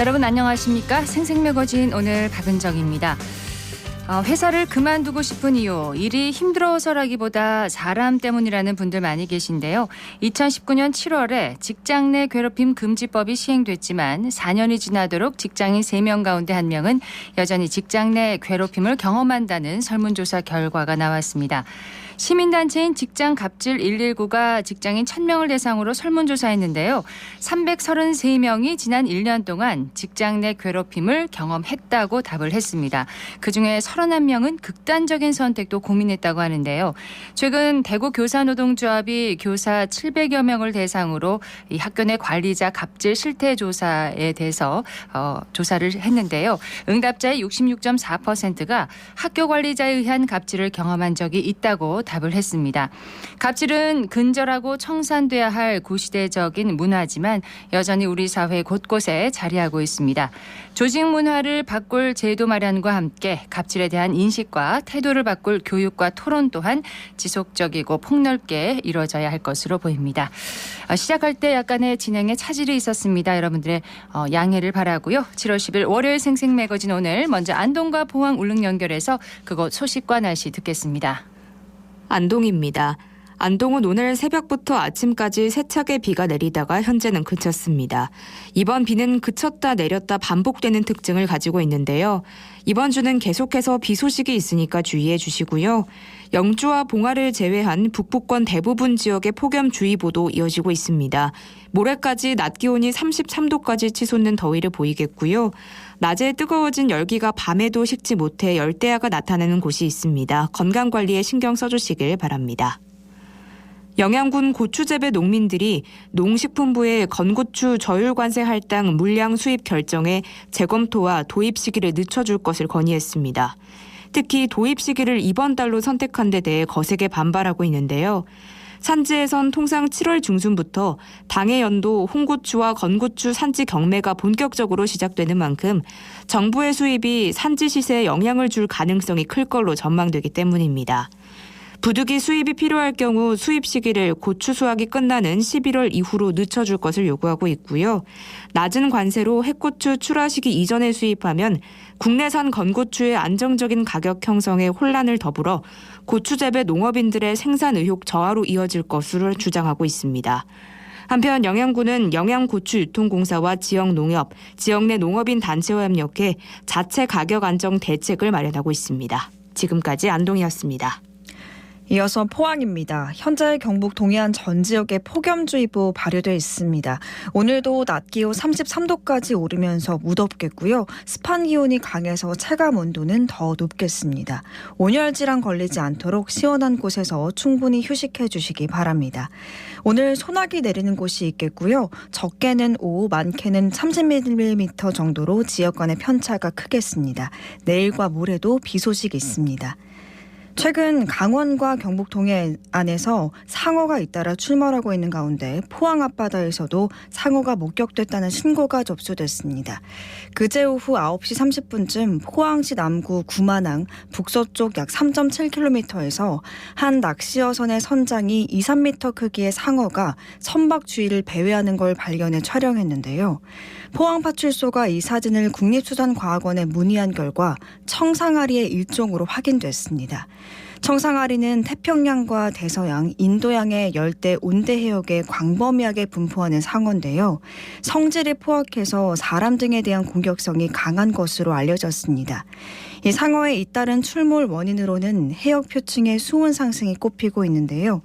여러분 안녕하십니까? 생생매거진 오늘 박은정입니다. 회사를 그만두고 싶은 이유, 일이 힘들어서라기보다 사람 때문이라는 분들 많이 계신데요. 2019년 7월에 직장 내 괴롭힘 금지법이 시행됐지만 4년이 지나도록 직장인 3명 가운데 1명은 여전히 직장 내 괴롭힘을 경험한다는 설문조사 결과가 나왔습니다. 시민단체인 직장갑질 119가 직장인 1000명을 대상으로 설문조사했는데요. 333명이 지난 1년 동안 직장 내 괴롭힘을 경험했다고 답을 했습니다. 그중에 31명은 극단적인 선택도 고민했다고 하는데요. 최근 대구 교사노동조합이 교사 700여 명을 대상으로 이 학교 내 관리자 갑질 실태 조사에 대해서 조사를 했는데요. 응답자의 66.4%가 학교 관리자에 의한 갑질을 경험한 적이 있다고 답을 했습니다. 갑질은 근절하고 청산돼야 할 구시대적인 문화지만 여전히 우리 사회 곳곳에 자리하고 있습니다. 조직 문화를 바꿀 제도 마련과 함께 갑질에 대한 인식과 태도를 바꿀 교육과 토론 또한 지속적이고 폭넓게 이루어져야 할 것으로 보입니다. 시작할 때 약간의 진행에 차질이 있었습니다. 여러분들의 양해를 바라고요. 7월 10일 월요일 생생매거진 오늘 먼저 안동과 포항 울릉 연결해서 그곳 소식과 날씨 듣겠습니다. 안동입니다. 안동은 오늘 새벽부터 아침까지 세차게 비가 내리다가 현재는 그쳤습니다. 이번 비는 그쳤다 내렸다 반복되는 특징을 가지고 있는데요. 이번 주는 계속해서 비 소식이 있으니까 주의해 주시고요. 영주와 봉화를 제외한 북부권 대부분 지역에 폭염주의보도 이어지고 있습니다. 모레까지 낮 기온이 33도까지 치솟는 더위를 보이겠고요. 낮에 뜨거워진 열기가 밤에도 식지 못해 열대야가 나타나는 곳이 있습니다. 건강관리에 신경 써주시길 바랍니다. 영양군 고추재배 농민들이 농식품부의 건고추 저율관세 할당 물량 수입 결정에 재검토와 도입 시기를 늦춰줄 것을 건의했습니다. 특히 도입 시기를 이번 달로 선택한 데 대해 거세게 반발하고 있는데요. 산지에선 통상 7월 중순부터 당해 연도 홍고추와 건고추 산지 경매가 본격적으로 시작되는 만큼 정부의 수입이 산지 시세에 영향을 줄 가능성이 클 걸로 전망되기 때문입니다. 부득이 수입이 필요할 경우 수입 시기를 고추 수확이 끝나는 11월 이후로 늦춰줄 것을 요구하고 있고요. 낮은 관세로 해고추 출하 시기 이전에 수입하면 국내산 건고추의 안정적인 가격 형성에 혼란을 더불어 고추 재배 농업인들의 생산 의욕 저하로 이어질 것으로 주장하고 있습니다. 한편 영양군은 영양고추유통공사와 지역농협, 지역 내 농업인 단체와 협력해 자체 가격 안정 대책을 마련하고 있습니다. 지금까지 안동이었습니다. 이어서 포항입니다. 현재 경북 동해안 전 지역에 폭염주의보 발효돼 있습니다. 오늘도 낮 기온 33도까지 오르면서 무덥겠고요. 습한 기온이 강해서 체감 온도는 더 높겠습니다. 온열 질환 걸리지 않도록 시원한 곳에서 충분히 휴식해 주시기 바랍니다. 오늘 소나기 내리는 곳이 있겠고요. 적게는 5, 많게는 30mm 정도로 지역 간의 편차가 크겠습니다. 내일과 모레도 비 소식이 있습니다. 최근 강원과 경북 동해안에서 상어가 잇따라 출몰하고 있는 가운데 포항 앞바다에서도 상어가 목격됐다는 신고가 접수됐습니다. 그제 오후 9시 30분쯤 포항시 남구 구만항 북서쪽 약 3.7km에서 한 낚시어선의 선장이 2, 3m 크기의 상어가 선박 주위를 배회하는 걸 발견해 촬영했는데요. 포항파출소가 이 사진을 국립수산과학원에 문의한 결과 청상아리의 일종으로 확인됐습니다. 청상아리는 태평양과 대서양, 인도양의 열대 온대 해역에 광범위하게 분포하는 상어인데요. 성질이 포악해서 사람 등에 대한 공격성이 강한 것으로 알려졌습니다. 이 상어의 잇따른 출몰 원인으로는 해역 표층의 수온 상승이 꼽히고 있는데요.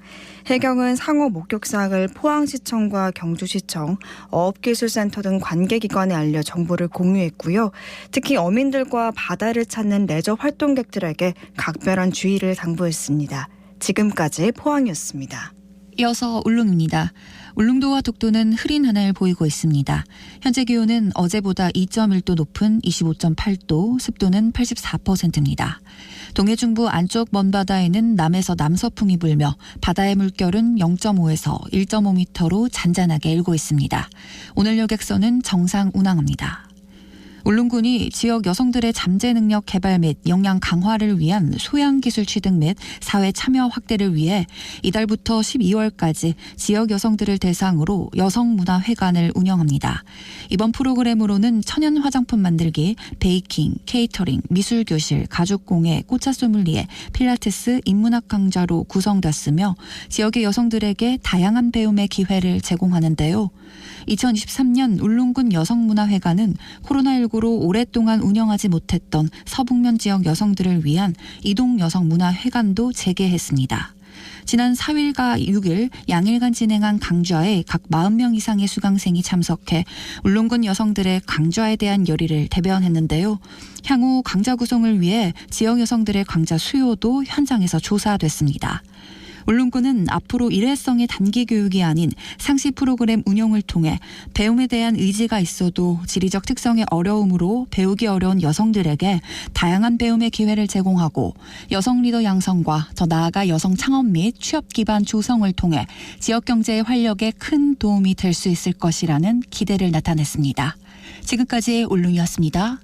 해경은 상어 목격 사항을 포항시청과 경주시청, 어업기술센터 등 관계기관에 알려 정보를 공유했고요. 특히 어민들과 바다를 찾는 레저 활동객들에게 각별한 주의를 당부했습니다. 지금까지 포항이었습니다. 이어서 울릉입니다. 울릉도와 독도는 흐린 하늘 보이고 있습니다. 현재 기온은 어제보다 2.1도 높은 25.8도, 습도는 84%입니다. 동해중부 안쪽 먼바다에는 남에서 남서풍이 불며 바다의 물결은 0.5에서 1.5m로 잔잔하게 일고 있습니다. 오늘 여객선은 정상 운항합니다. 울릉군이 지역 여성들의 잠재 능력 개발 및 역량 강화를 위한 소양 기술 취득 및 사회 참여 확대를 위해 이달부터 12월까지 지역 여성들을 대상으로 여성문화회관을 운영합니다. 이번 프로그램으로는 천연 화장품 만들기, 베이킹, 케이터링, 미술교실, 가죽공예, 꽃차 소믈리에, 필라테스, 인문학 강좌로 구성됐으며 지역의 여성들에게 다양한 배움의 기회를 제공하는데요. 2023년 울릉군 여성문화회관은 코로나19로 오랫동안 운영하지 못했던 서북면 지역 여성들을 위한 이동 여성문화회관도 재개했습니다. 지난 4일과 6일 양일간 진행한 강좌에 각 40명 이상의 수강생이 참석해 울릉군 여성들의 강좌에 대한 열의를 대변했는데요. 향후 강좌 구성을 위해 지역 여성들의 강좌 수요도 현장에서 조사됐습니다. 울릉군은 앞으로 일회성의 단기 교육이 아닌 상시 프로그램 운영을 통해 배움에 대한 의지가 있어도 지리적 특성의 어려움으로 배우기 어려운 여성들에게 다양한 배움의 기회를 제공하고 여성 리더 양성과 더 나아가 여성 창업 및 취업 기반 조성을 통해 지역 경제의 활력에 큰 도움이 될 수 있을 것이라는 기대를 나타냈습니다. 지금까지 울릉이었습니다.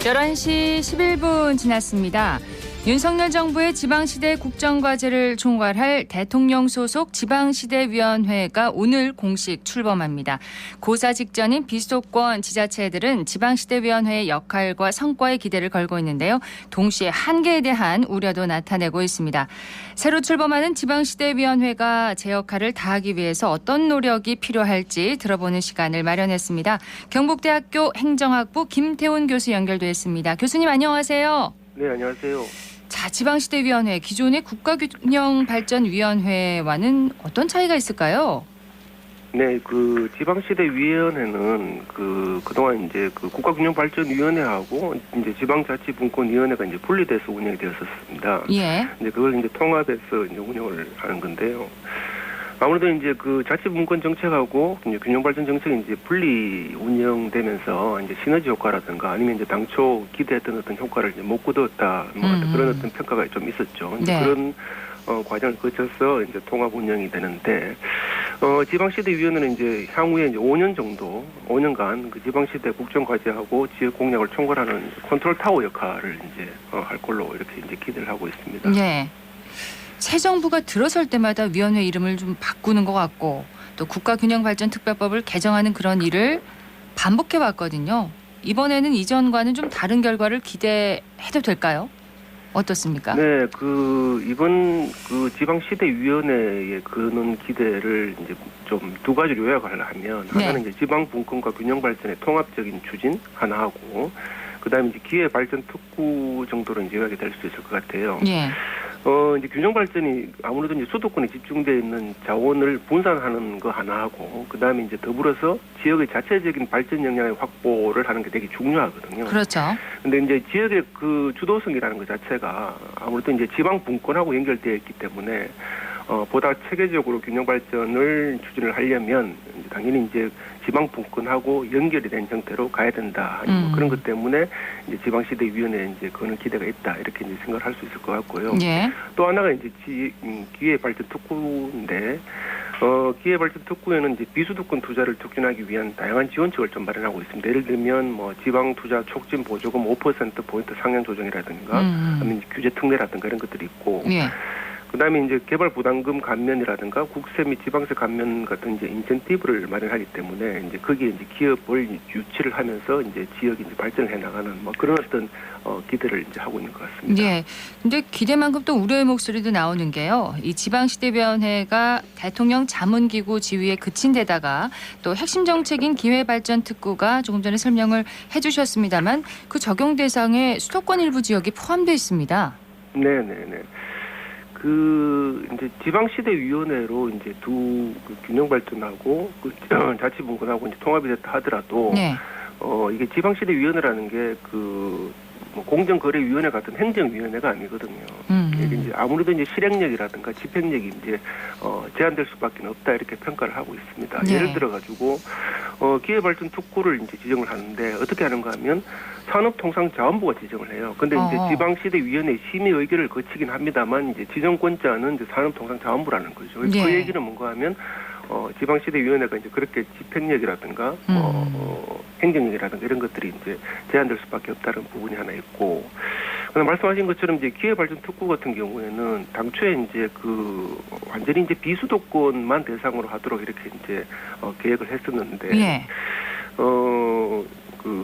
열한 시 11분 지났습니다. 윤석열 정부의 지방시대 국정과제를 총괄할 대통령 소속 지방시대위원회가 오늘 공식 출범합니다. 고사 직전인 비수도권 지자체들은 지방시대위원회의 역할과 성과에 기대를 걸고 있는데요. 동시에 한계에 대한 우려도 나타내고 있습니다. 새로 출범하는 지방시대위원회가 제 역할을 다하기 위해서 어떤 노력이 필요할지 들어보는 시간을 마련했습니다. 경북대학교 행정학부 김태훈 교수 연결돼 있습니다. 교수님 안녕하세요. 네, 안녕하세요. 자, 지방시대위원회, 기존의 국가균형발전위원회와는 어떤 차이가 있을까요? 네, 그 지방시대위원회는 그동안 이제 그 국가균형발전위원회하고 이제 지방자치분권위원회가 이제 분리돼서 운영이 되었었습니다. 예. 이제 그걸 이제 통합해서 이제 운영을 하는 건데요. 아무래도 이제 그 자치분권 정책하고 이제 균형발전 정책이 이제 분리 운영되면서 이제 시너지 효과라든가 아니면 이제 당초 기대했던 어떤 효과를 이제 못 거두었다 뭐 그런 어떤 평가가 좀 있었죠. 네. 그런 과정을 거쳐서 이제 통합 운영이 되는데 지방시대위원회는 이제 향후에 이제 5년간 그 지방시대 국정과제하고 지역 공약을 총괄하는 컨트롤 타워 역할을 이제 할 걸로 이렇게 이제 기대를 하고 있습니다. 네. 새 정부가 들어설 때마다 위원회 이름을 좀 바꾸는 것 같고 또 국가균형발전특별법을 개정하는 그런 일을 반복해 왔거든요. 이번에는 이전과는 좀 다른 결과를 기대해도 될까요? 어떻습니까? 네, 이번 지방시대위원회에 그는 기대를 이제 좀 두 가지로 요약을 하면 하나는 이제 지방분권과 균형발전의 통합적인 추진 하나 하고 그다음에 이제 기회발전특구 정도로 이제 요약이 될 수 있을 것 같아요. 예. 이제 균형 발전이 아무래도 이제 수도권에 집중되어 있는 자원을 분산하는 거 하나 하고, 그 다음에 이제 더불어서 지역의 자체적인 발전 역량의 확보를 하는 게 되게 중요하거든요. 그렇죠. 근데 이제 지역의 그 주도성이라는 것 자체가 아무래도 이제 지방 분권하고 연결되어 있기 때문에, 보다 체계적으로 균형 발전을 추진을 하려면 당연히 이제 지방 분권하고 연결이 된 형태로 가야 된다. 그런 것 때문에 이제 지방시대위원회에 이제 그런 기대가 있다. 이렇게 이제 생각을 할 수 있을 것 같고요. 예. 또 하나가 이제 기회발전특구인데, 기회발전특구에는 이제 비수도권 투자를 촉진하기 위한 다양한 지원책을 좀 마련하고 있습니다. 예를 들면 뭐 지방 투자 촉진 보조금 5%포인트 상향 조정이라든가, 아니면 규제 특례라든가 이런 것들이 있고. 예. 그다음에 이제 개발 부담금 감면이라든가 국세 및 지방세 감면 같은 이제 인센티브를 마련하기 때문에 이제 거기에 이제 기업을 유치를 하면서 이제 지역이 이제 발전을 해 나가는 뭐 그런 어떤 기대를 이제 하고 있는 것 같습니다. 예. 근데 기대만큼 또 우려의 목소리도 나오는 게요. 이 지방시대위원회가 대통령 자문기구 지위에 그친 데다가 또 핵심 정책인 기회발전특구가 조금 전에 설명을 해주셨습니다만 그 적용 대상에 수도권 일부 지역이 포함되어 있습니다. 네네네. 이제 지방시대위원회로 이제 그 균형발전하고 자치분권하고 이제 통합이 됐다 하더라도, 네. 이게 지방시대위원회라는 게 뭐 공정거래위원회 같은 행정위원회가 아니거든요. 이게 이제 아무래도 이제 실행력이라든가 집행력이 이제 제한될 수밖에 없다 이렇게 평가를 하고 있습니다. 네. 예를 들어 가지고 기회발전 특구를 이제 지정을 하는데 어떻게 하는가 하면 산업통상자원부가 지정을 해요. 근데 이제 지방시대위원회 심의 의결을 거치긴 합니다만 이제 지정권자는 이제 산업통상자원부라는 거죠. 네. 그 얘기는 뭔가 하면 지방시대위원회가 이제 그렇게 집행력이라든가 행정력이라든가 이런 것들이 이제 제한될 수밖에 없다는 부분이 하나 있고, 그다음 말씀하신 것처럼 이제 기회발전 특구 같은 경우에는 당초에 이제 완전히 이제 비수도권만 대상으로 하도록 이렇게 이제 계획을 했었는데, 예.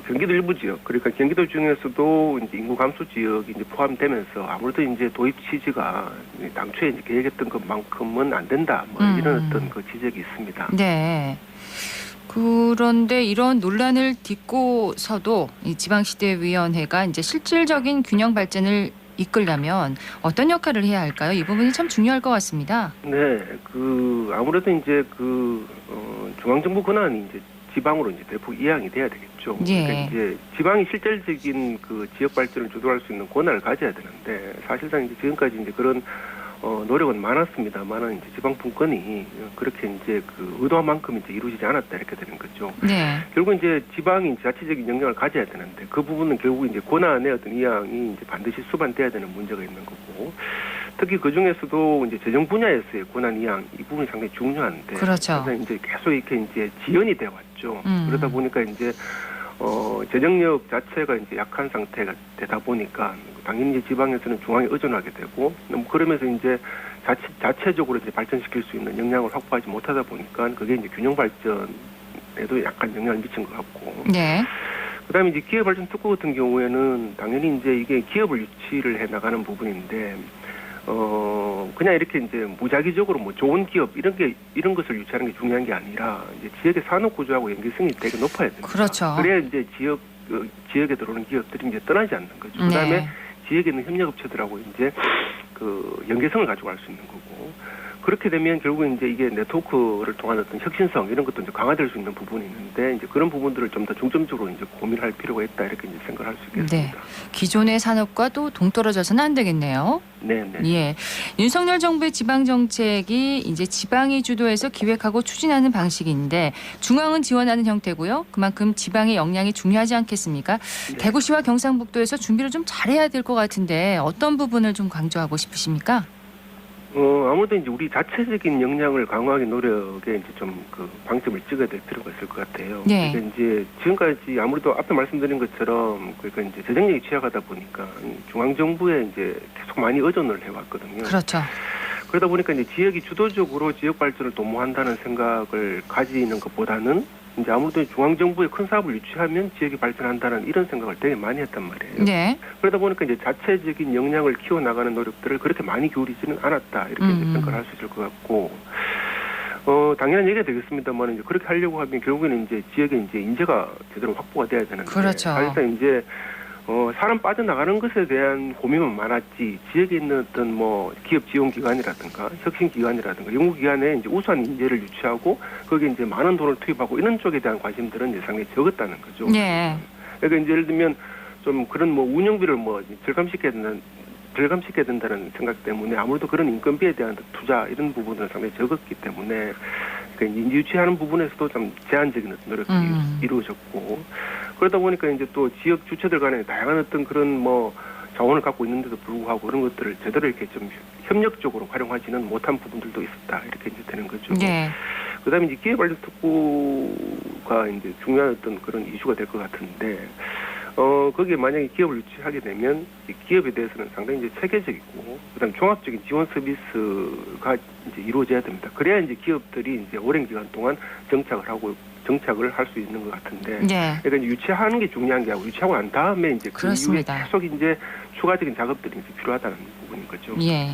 경기도 일부 지역, 그러니까 경기도 중에서도 이제 인구 감소 지역이 이제 포함되면서 아무래도 이제 도입 취지가 당초에 이제 계획했던 것만큼은 안 된다, 뭐 이런 어떤 그 지적이 있습니다. 네. 그런데 이런 논란을 딛고서도 이 지방시대위원회가 이제 실질적인 균형 발전을 이끌려면 어떤 역할을 해야 할까요? 이 부분이 참 중요할 것 같습니다. 네, 아무래도 이제 중앙정부 권한이 이제 지방으로 이제 대폭 이양이 돼야 되겠죠. 예. 그러니까 이제 지방이 실질적인 지역 발전을 주도할 수 있는 권한을 가져야 되는데, 사실상 이제 지금까지 이제 그런 노력은 많았습니다만은 이제 지방 분권이 그렇게 이제 의도한 만큼 이제 이루어지지 않았다 이렇게 되는 거죠. 네. 결국 이제 지방이 자체적인 영향을 가져야 되는데 그 부분은 결국 이제 권한의 어떤 이양이 이제 반드시 수반돼야 되는 문제가 있는 거고, 특히 그 중에서도 이제 재정 분야에서의 권한 이양 이 부분이 상당히 중요한데, 그렇죠. 그래서 이제 계속 이렇게 이제 지연이 돼 왔죠. 그러다 보니까 이제 재정력 자체가 이제 약한 상태가 되다 보니까 당연히 이제 지방에서는 중앙에 의존하게 되고, 그러면서 이제 자체적으로 이제 발전시킬 수 있는 역량을 확보하지 못하다 보니까 그게 이제 균형 발전에도 약간 영향을 미친 것 같고. 네. 그다음에 이제 기회발전 특구 같은 경우에는 당연히 이제 이게 기업을 유치를 해 나가는 부분인데, 그냥 이렇게 이제 무작위적으로 뭐 좋은 기업 이런 것을 유치하는 게 중요한 게 아니라 이제 지역의 산업 구조하고 연계성이 되게 높아야 됩니다. 그렇죠. 그래야 이제 지역에 들어오는 기업들이 이제 떠나지 않는 거죠. 그다음에 네. 지역에 있는 협력업체들하고 이제 연계성을 가지고 갈 수 있는 거고, 그렇게 되면 결국 이제 이게 네트워크를 통한 어떤 혁신성 이런 것도 이제 강화될 수 있는 부분이 있는데, 이제 그런 부분들을 좀 더 중점적으로 이제 고민할 필요가 있다 이렇게 이제 생각할 수 있겠습니다. 네. 기존의 산업과 또 동떨어져서는 안 되겠네요. 네. 예. 윤석열 정부의 지방 정책이 이제 지방이 주도해서 기획하고 추진하는 방식인데 중앙은 지원하는 형태고요. 그만큼 지방의 역량이 중요하지 않겠습니까? 네. 대구시와 경상북도에서 준비를 좀 잘해야 될 것 같은데 어떤 부분을 좀 강조하고 싶으십니까? 아무래도 이제 우리 자체적인 역량을 강화하기 노력에 이제 좀 방점을 찍어야 될 필요가 있을 것 같아요. 네. 그러니까 이제 지금까지 아무래도 앞에 말씀드린 것처럼 그러니까 이제 재정력이 취약하다 보니까 중앙 정부에 이제 계속 많이 의존을 해왔거든요. 그렇죠. 그러다 보니까 이제 지역이 주도적으로 지역 발전을 도모한다는 생각을 가지는 것보다는 이제 아무래도 중앙 정부의 큰 사업을 유치하면 지역이 발전한다는 이런 생각을 되게 많이 했단 말이에요. 네. 그러다 보니까 이제 자체적인 역량을 키워나가는 노력들을 그렇게 많이 기울이지는 않았다 이렇게 이제 평가를 할 수 있을 것 같고, 당연한 얘기가 되겠습니다만 이제 그렇게 하려고 하면 결국에는 이제 지역에 이제 인재가 제대로 확보가 돼야 되는데, 그렇죠. 사실상 이제 사람 빠져나가는 것에 대한 고민은 많았지, 지역에 있는 어떤 뭐 기업 지원 기관이라든가 혁신 기관이라든가 연구 기관에 이제 우수한 인재를 유치하고 거기에 이제 많은 돈을 투입하고 이런 쪽에 대한 관심들은 이제 상당히 적었다는 거죠. 네. 그러니까 이제 예를 들면 좀 그런 뭐 운영비를 뭐 절감시켜야 된다는 생각 때문에 아무래도 그런 인건비에 대한 투자 이런 부분들은 상당히 적었기 때문에 그러니까 인재 유치하는 부분에서도 좀 제한적인 어떤 노력이 이루어졌고, 그러다 보니까 이제 또 지역 주체들 간에 다양한 어떤 그런 뭐 자원을 갖고 있는데도 불구하고 그런 것들을 제대로 이렇게 좀 협력적으로 활용하지는 못한 부분들도 있었다 이렇게 이제 되는 거죠. 네. 그다음에 이제 기회발전 특구가 이제 중요한 어떤 그런 이슈가 될 것 같은데, 거기에 만약에 기업을 유치하게 되면 기업에 대해서는 상당히 이제 체계적이고 그다음 종합적인 지원 서비스가 이제 이루어져야 됩니다. 그래야 이제 기업들이 이제 오랜 기간 동안 정착을 할 수 있는 것 같은데, 네. 그러니까 이제 유치하는 게 중요한 게 아니고 유치하고 난 다음에 이제 그 이후에 그렇습니다. 계속 이제 추가적인 작업들이 이제 필요하다는 부분인 거죠. 예.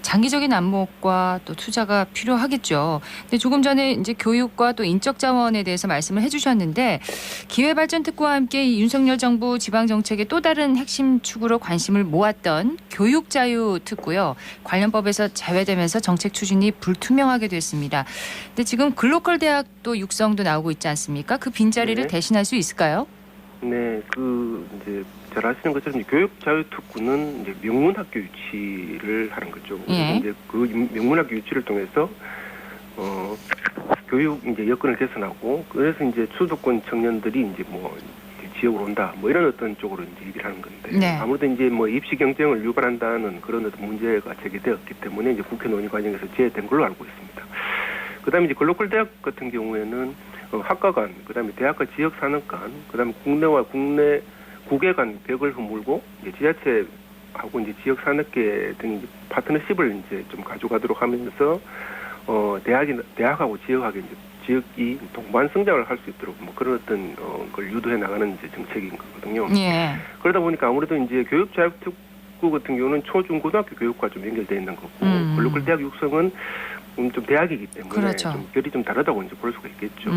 장기적인 안목과 또 투자가 필요하겠죠. 근데 조금 전에 이제 교육과 또 인적 자원에 대해서 말씀을 해주셨는데 기회발전특구와 함께 이 윤석열 정부 지방 정책의 또 다른 핵심 축으로 관심을 모았던 교육자유특구요. 관련 법에서 제외되면서 정책 추진이 불투명하게 됐습니다. 근데 지금 글로컬 대학도 육성도 나오고 있지 않습니까? 그 빈자리를 네. 대신할 수 있을까요? 네, 이제 잘 아시는 것처럼 교육자유특구는 이제 명문학교 유치를 하는 거죠. 예. 이제 그 명문학교 유치를 통해서 교육 이제 여건을 개선하고 그래서 이제 수도권 청년들이 이제 뭐 지역으로 온다 뭐 이런 어떤 쪽으로 이제 얘기를 하는 건데 네. 아무래도 이제 뭐 입시 경쟁을 유발한다는 그런 어떤 문제가 제기되었기 때문에 이제 국회 논의 과정에서 제외된 걸로 알고 있습니다. 그다음에 이제 글로컬 대학 같은 경우에는 학과 간, 그다음에 대학과 지역 산업 간, 그다음에 국내와 국외 간 벽을 허물고 이제 지자체하고 이제 지역 산업계 등이 이제 파트너십을 이제 좀 가져가도록 하면서 대학하고 지역하고 이제 지역이 동반 성장을 할 수 있도록 뭐 그런 어떤 걸 유도해 나가는 이제 정책인 거거든요. 예. 그러다 보니까 아무래도 이제 교육자유특구 같은 경우는 초중 고등학교 교육과 좀 연결되어 있는 거고 글로컬 대학 육성은 좀 대학이기 때문에 그렇죠. 좀 결이 좀 다르다고 이제 볼 수가 있겠죠.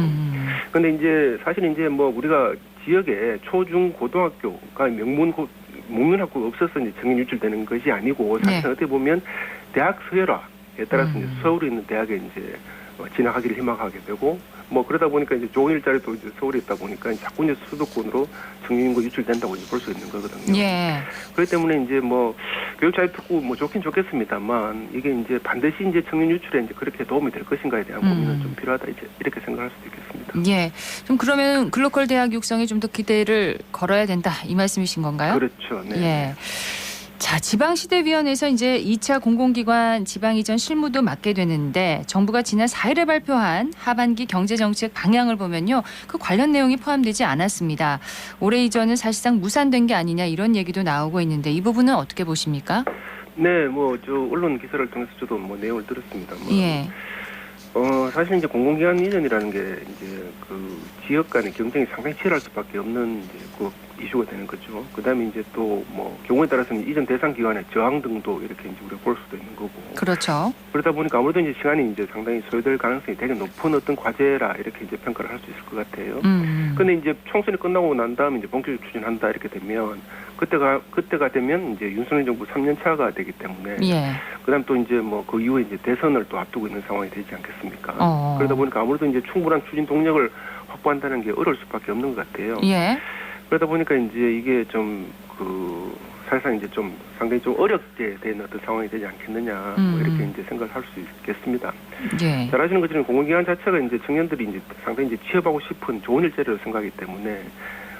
그런데 이제 사실 이제 뭐 우리가 지역에 초중 고등학교가 명문학교가 없어서 이제 청년 유출되는 것이 아니고 사실 네. 어떻게 보면 대학 서열화에 따라서 이제 서울에 있는 대학에 이제 진학하기를 희망하게 되고 뭐 그러다 보니까 이제 좋은 일자리도 이제 서울에 있다 보니까 자꾸 이제 수도권으로 청년인구 유출된다고 이제 볼 수 있는 거거든요. 예. 그렇기 때문에 이제 뭐 교육자유특구 뭐 좋긴 좋겠습니다만 이게 이제 반드시 이제 청년 유출에 이제 그렇게 도움이 될 것인가에 대한 고민은 좀 필요하다 이제 이렇게 생각할 수도 있겠습니다. 예. 좀 그러면 글로컬 대학 육성에 좀 더 기대를 걸어야 된다 이 말씀이신 건가요? 그렇죠. 네. 예. 자, 지방시대위원회에서 이제 2차 공공기관 지방 이전 실무도 맡게 되는데 정부가 지난 4일에 발표한 하반기 경제정책 방향을 보면요. 그 관련 내용이 포함되지 않았습니다. 올해 이전은 사실상 무산된 게 아니냐 이런 얘기도 나오고 있는데 이 부분은 어떻게 보십니까? 네, 뭐 저 언론 기사를 통해서 저도 뭐 내용을 들었습니다. 예. 사실 이제 공공기관 이전이라는 게 이제 그 지역 간의 경쟁이 상당히 치열할 수밖에 없는 이제 그 이슈가 되는 거죠. 그다음에 이제 또 뭐 경우에 따라서는 이전 대상 기관의 저항 등도 이렇게 이제 우리가 볼 수도 있는 거고. 그렇죠. 그러다 보니까 아무래도 이제 시간이 이제 상당히 소요될 가능성이 되게 높은 어떤 과제라 이렇게 이제 평가를 할 수 있을 것 같아요. 근데 이제 총선이 끝나고 난 다음에 이제 본격적으로 추진한다 이렇게 되면 그때가 되면 이제 윤석열 정부 3년 차가 되기 때문에 예. 그다음 또 이제 뭐 그 이후에 이제 대선을 또 앞두고 있는 상황이 되지 않겠습니까? 그러다 보니까 아무래도 이제 충분한 추진 동력을 확보한다는 게 어려울 수밖에 없는 것 같아요. 예. 그러다 보니까 이제 이게 좀 사실상 이제 좀 상당히 좀 어렵게 된 어떤 상황이 되지 않겠느냐 뭐 이렇게 이제 생각을 할 수 있겠습니다. 예. 잘 아시는 것처럼 공공기관 자체가 이제 청년들이 이제 상당히 이제 취업하고 싶은 좋은 일자리로 생각하기 때문에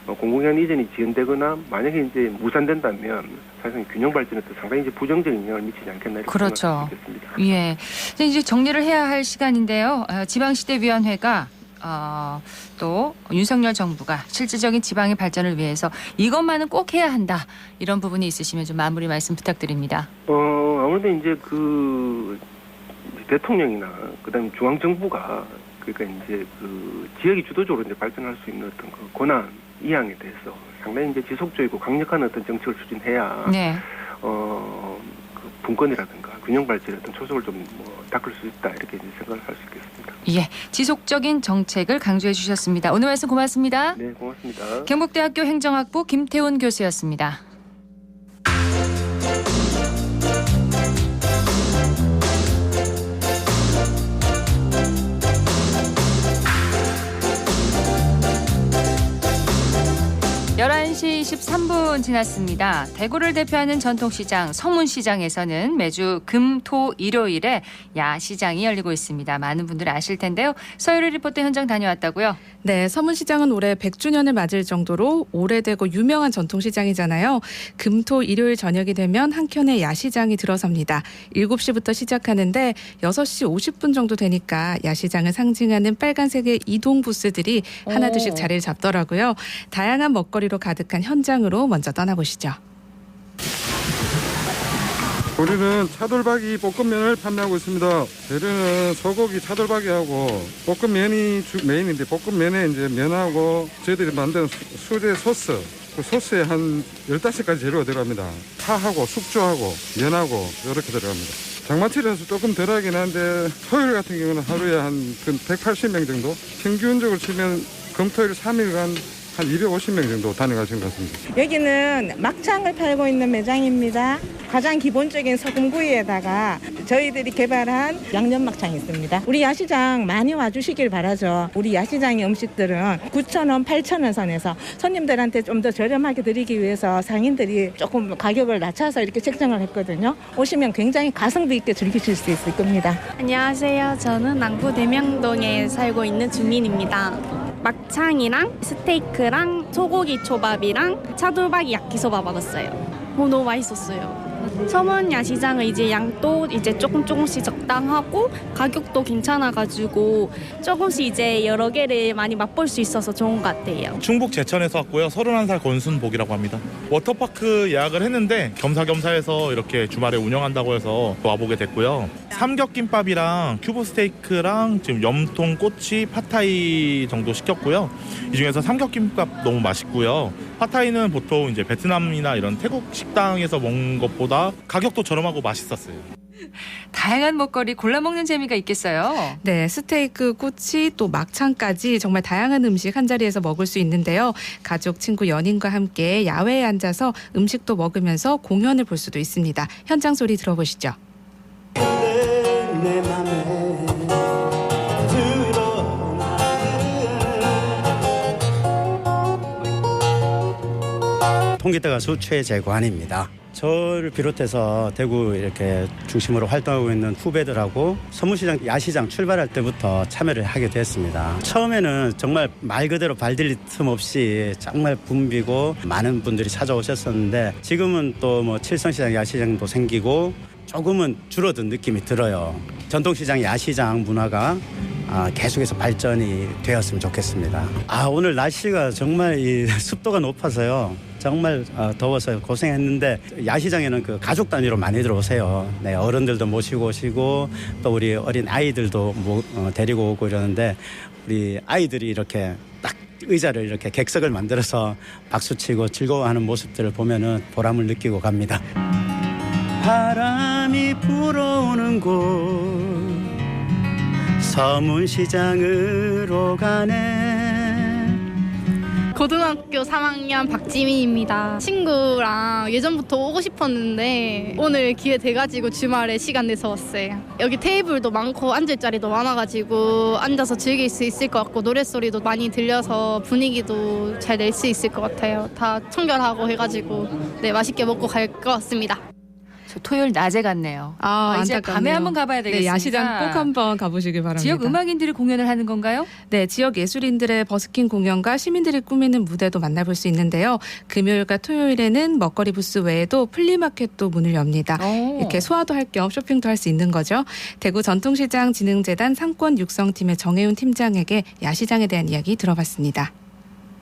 공공기관 이전이 지연되거나 만약에 이제 무산된다면 사실상 균형 발전에 또 상당히 이제 부정적인 영향을 미치지 않겠나 이렇게 그렇죠. 생각할 수 있겠습니다. 예. 이제 정리를 해야 할 시간인데요. 지방시대위원회가 또 윤석열 정부가 실질적인 지방의 발전을 위해서 이것만은 꼭 해야 한다. 이런 부분이 있으시면 좀 마무리 말씀 부탁드립니다. 아무래도 이제 그 대통령이나 그다음에 중앙 정부가 그러니까 이제 그 지역이 주도적으로 이제 발전할 수 있는 어떤 그 권한 이양에 대해서 상당히 이제 지속적이고 강력한 어떤 정책을 추진해야 네. 그 분권이라든가 균형 발전의 어떤 초석을 좀 뭐 닦을 수 있다 이렇게 이제 생각을 할 수 있겠습니다. 예. 지속적인 정책을 강조해 주셨습니다. 오늘 말씀 고맙습니다. 네, 고맙습니다. 경북대학교 행정학부 김태훈 교수였습니다. (11시 23분) 지났습니다. 대구를 대표하는 전통시장 서문시장에서는 매주 금, 토, 일요일에 야시장이 열리고 있습니다. 많은 분들 아실 텐데요. 서유리 리포터 현장 다녀왔다고요? 네, 서문시장은 올해 100주년을 맞을 정도로 오래되고 유명한 전통시장이잖아요. 금, 토, 일요일 저녁이 되면 한켠에 야시장이 들어섭니다. 7시부터 시작하는데 6시 50분 정도 되니까 야시장을 상징하는 빨간색의 이동 부스들이 하나둘씩 자리를 잡더라고요. 다양한 먹거리로 가득한 현장으로 먼저 떠나보시죠. 우리는 차돌박이 볶음면을 판매하고 있습니다. 재료는 소고기 차돌박이하고 볶음면이 메인인데 볶음면에 이제 면하고 저희들이 만든 수제 소스, 그 소스에 한 15가지 재료가 들어갑니다. 파하고 숙주하고 면하고 이렇게 들어갑니다. 장마철이라서 조금 덜하긴 한데 토요일 같은 경우는 하루에 한 180명 정도, 평균적으로 치면 금토일 3일간 한 250명 정도 다녀가신 것 같습니다. 여기는 막창을 팔고 있는 매장입니다. 가장 기본적인 소금구이에다가 저희들이 개발한 양념 막창이 있습니다. 우리 야시장 많이 와주시길 바라죠. 우리 야시장의 음식들은 9,000원, 8,000원 선에서 손님들한테 좀 더 저렴하게 드리기 위해서 상인들이 조금 가격을 낮춰서 이렇게 책정을 했거든요. 오시면 굉장히 가성비 있게 즐기실 수 있을 겁니다. 안녕하세요. 저는 남구 대명동에 살고 있는 주민입니다. 막창이랑 스테이크랑 소고기 초밥이랑 차돌박이 야끼소바 먹었어요. 너무 맛있었어요. 서문 야시장은 이제 양도 이제 조금씩 적당하고 가격도 괜찮아가지고 조금씩 이제 여러 개를 많이 맛볼 수 있어서 좋은 것 같아요. 충북 제천에서 왔고요. 31살 권순복이라고 합니다. 워터파크 예약을 했는데 겸사겸사해서 이렇게 주말에 운영한다고 해서 와보게 됐고요. 삼겹김밥이랑 큐브 스테이크랑 지금 염통, 꼬치, 팟타이 정도 시켰고요. 이 중에서 삼겹김밥 너무 맛있고요. 팟타이는 보통 이제 베트남이나 이런 태국 식당에서 먹는 것보다 가격도 저렴하고 맛있었어요. 다양한 먹거리 골라 먹는 재미가 있겠어요. 네, 스테이크, 꼬치, 또 막창까지 정말 다양한 음식 한 자리에서 먹을 수 있는데요. 가족, 친구, 연인과 함께 야외에 앉아서 음식도 먹으면서 공연을 볼 수도 있습니다. 현장 소리 들어보시죠. 내 맘에 통기타 가수 최재관입니다. 저를 비롯해서 대구 이렇게 중심으로 활동하고 있는 후배들하고 서문시장 야시장 출발할 때부터 참여를 하게 됐습니다. 처음에는 정말 말 그대로 발딜 틈 없이 정말 붐비고 많은 분들이 찾아오셨었는데 지금은 또 뭐 칠성시장 야시장도 생기고 조금은 줄어든 느낌이 들어요. 전통시장 야시장 문화가 계속해서 발전이 되었으면 좋겠습니다. 오늘 날씨가 정말 이 습도가 높아서요. 정말 더워서 고생했는데 야시장에는 그 가족 단위로 많이 들어오세요. 네, 어른들도 모시고 오시고 또 우리 어린 아이들도 데리고 오고 이러는데 우리 아이들이 이렇게 딱 의자를 이렇게 객석을 만들어서 박수치고 즐거워하는 모습들을 보면은 보람을 느끼고 갑니다. 바람이 불어오는 곳 서문시장으로 가네. 고등학교 3학년 박지민입니다. 친구랑 예전부터 오고 싶었는데 오늘 기회 돼가지고 주말에 시간 내서 왔어요. 여기 테이블도 많고 앉을 자리도 많아가지고 앉아서 즐길 수 있을 것 같고 노랫소리도 많이 들려서 분위기도 잘 낼 수 있을 것 같아요. 다 청결하고 해가지고 네, 맛있게 먹고 갈 것 같습니다. 토요일 낮에 갔네요. 이제 안타깝네요. 밤에 한번 가봐야 되겠습니다. 네, 야시장 꼭 한번 가보시길 바랍니다. 지역 음악인들이 공연을 하는 건가요? 네, 지역 예술인들의 버스킹 공연과 시민들이 꾸미는 무대도 만나볼 수 있는데요. 금요일과 토요일에는 먹거리 부스 외에도 플리마켓도 문을 엽니다. 이렇게 소화도 할 겸 쇼핑도 할 수 있는 거죠. 대구 전통시장 진흥재단 상권 육성팀의 정혜훈 팀장에게 야시장에 대한 이야기 들어봤습니다.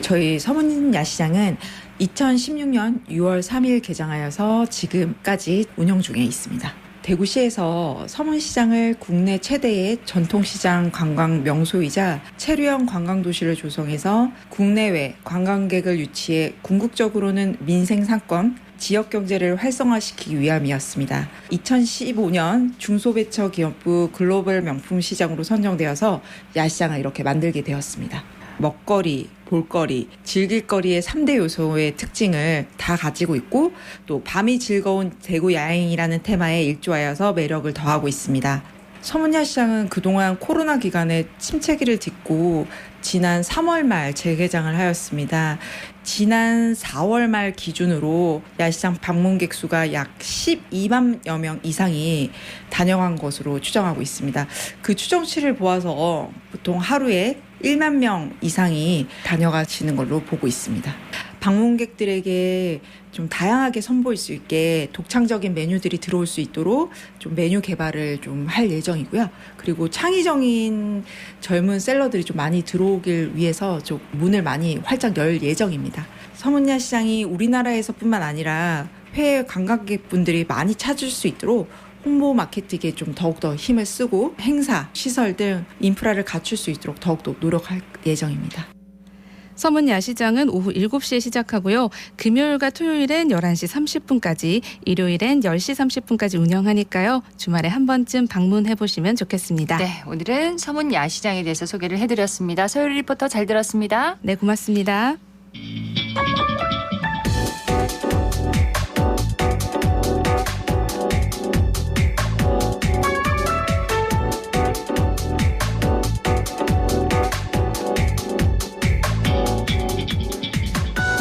저희 서문 야시장은 2016년 6월 3일 개장하여서 지금까지 운영 중에 있습니다. 대구시에서 서문시장을 국내 최대의 전통시장 관광 명소이자 체류형 관광도시를 조성해서 국내외 관광객을 유치해 궁극적으로는 민생상권, 지역경제를 활성화시키기 위함이었습니다. 2015년 중소벤처기업부 글로벌 명품시장으로 선정되어서 야시장을 이렇게 만들게 되었습니다. 먹거리, 볼거리, 즐길거리의 3대 요소의 특징을 다 가지고 있고 또 밤이 즐거운 대구 야행이라는 테마에 일조하여서 매력을 더하고 있습니다. 서문야시장은 그동안 코로나 기간에 침체기를 딛고 지난 3월 말 재개장을 하였습니다. 지난 4월 말 기준으로 야시장 방문객 수가 약 12만여 명 이상이 다녀간 것으로 추정하고 있습니다. 그 추정치를 보아서 보통 하루에 1만 명 이상이 다녀가시는 걸로 보고 있습니다. 방문객들에게 좀 다양하게 선보일 수 있게 독창적인 메뉴들이 들어올 수 있도록 좀 메뉴 개발을 좀 할 예정이고요. 그리고 창의적인 젊은 셀러들이 좀 많이 들어오길 위해서 좀 문을 많이 활짝 열 예정입니다. 서문야시장이 우리나라에서뿐만 아니라 해외 관광객분들이 많이 찾을 수 있도록 홍보 마케팅에 좀 더욱더 힘을 쓰고 행사, 시설 등 인프라를 갖출 수 있도록 더욱더 노력할 예정입니다. 서문 야시장은 오후 7시에 시작하고요. 금요일과 토요일엔 11시 30분까지, 일요일엔 10시 30분까지 운영하니까요. 주말에 한 번쯤 방문해보시면 좋겠습니다. 네, 오늘은 서문 야시장에 대해서 소개를 해드렸습니다. 서유리 리포터 잘 들었습니다. 네, 고맙습니다.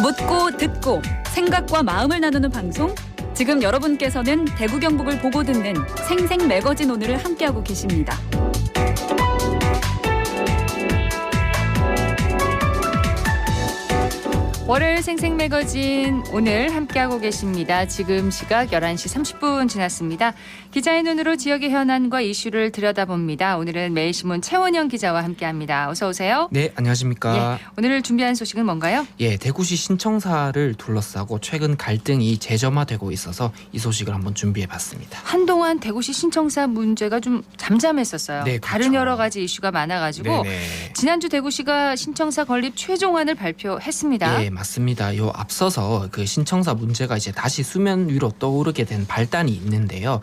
묻고 듣고 생각과 마음을 나누는 방송. 지금 여러분께서는 대구 경북을 보고 듣는 생생 매거진 오늘을 함께하고 계십니다. 월요일 생생 매거진 오늘 함께하고 계십니다. 지금 시각 11시 30분 지났습니다. 기자의 눈으로 지역의 현안과 이슈를 들여다봅니다. 오늘은 매일신문 최원영 기자와 함께합니다. 어서 오세요. 네, 안녕하십니까. 예, 오늘 준비한 소식은 뭔가요? 예, 대구시 신청사를 둘러싸고 최근 갈등이 재점화되고 있어서 이 소식을 한번 준비해봤습니다. 한동안 대구시 신청사 문제가 좀 잠잠했었어요. 네, 그렇죠. 다른 여러 가지 이슈가 많아가지고 네네. 지난주 대구시가 신청사 건립 최종안을 발표했습니다. 예, 맞습니다. 요 앞서서 그 신청사 문제가 이제 다시 수면 위로 떠오르게 된 발단이 있는데요.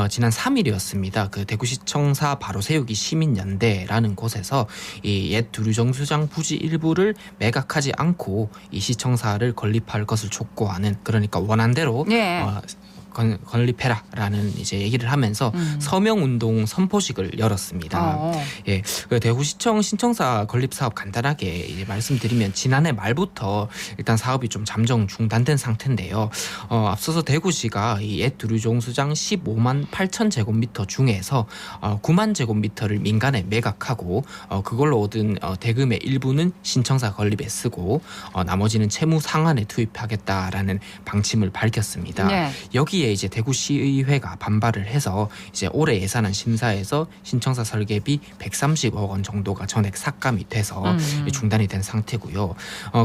지난 3일이었습니다. 그 대구시청사 바로 세우기 시민연대라는 곳에서 이 옛 두류정수장 부지 일부를 매각하지 않고 이 시청사를 건립할 것을 촉구하는, 그러니까 원안대로 네. 건립해라라는 이제 얘기를 하면서 서명운동 선포식을 열었습니다. 예, 그 대구시청 신청사 건립 사업 간단하게 이제 말씀드리면 지난해 말부터 일단 사업이 좀 잠정 중단된 상태인데요. 앞서서 대구시가 이 옛 두류정수장 15만 8천 제곱미터 중에서 9만 제곱미터를 민간에 매각하고 그걸로 얻은 대금의 일부는 신청사 건립에 쓰고 나머지는 채무 상환에 투입하겠다라는 방침을 밝혔습니다. 네. 여기에 이제 대구시의회가 반발을 해서 이제 올해 예산안 심사에서 신청사 설계비 130억 원 정도가 전액 삭감이 돼서 중단이 된 상태고요.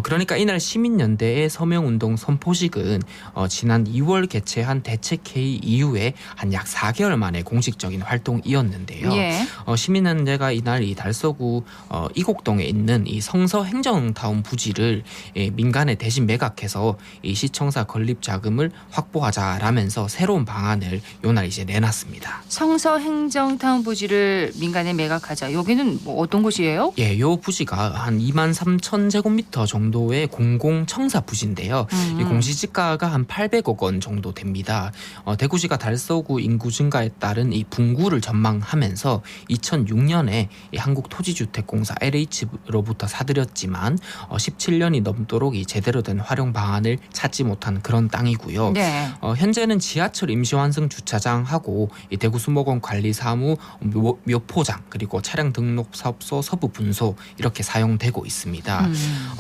그러니까 이날 시민연대의 서명운동 선포식은 지난 2월 개최한 대책회의 이후에 한 약 4개월 만에 공식적인 활동이었는데요. 예. 시민연대가 이날 이 달서구 이곡동에 있는 이 성서행정타운 부지를 민간에 대신 매각해서 이 시청사 건립 자금을 확보하자라면서 새로운 방안을 요날 이제 내놨습니다. 성서행정타운 부지를 민간에 매각하자. 여기는 뭐 어떤 곳이에요? 예, 요 부지가 한 2만 3천 제곱미터 정도의 공공청사 부지인데요. 이 공시지가가 한 800억 원 정도 됩니다. 대구시가 달서구 인구 증가에 따른 이 분구를 전망하면서 2006년에 이 한국토지주택공사 LH로부터 사들였지만 17년이 넘도록 이 제대로 된 활용 방안을 찾지 못한 그런 땅이고요. 네. 현재는 지하철 임시완성 주차장하고 이 대구 수목원 관리사무 묘포장 그리고 차량 등록 사업소 서부 분소 이렇게 사용되고 있습니다.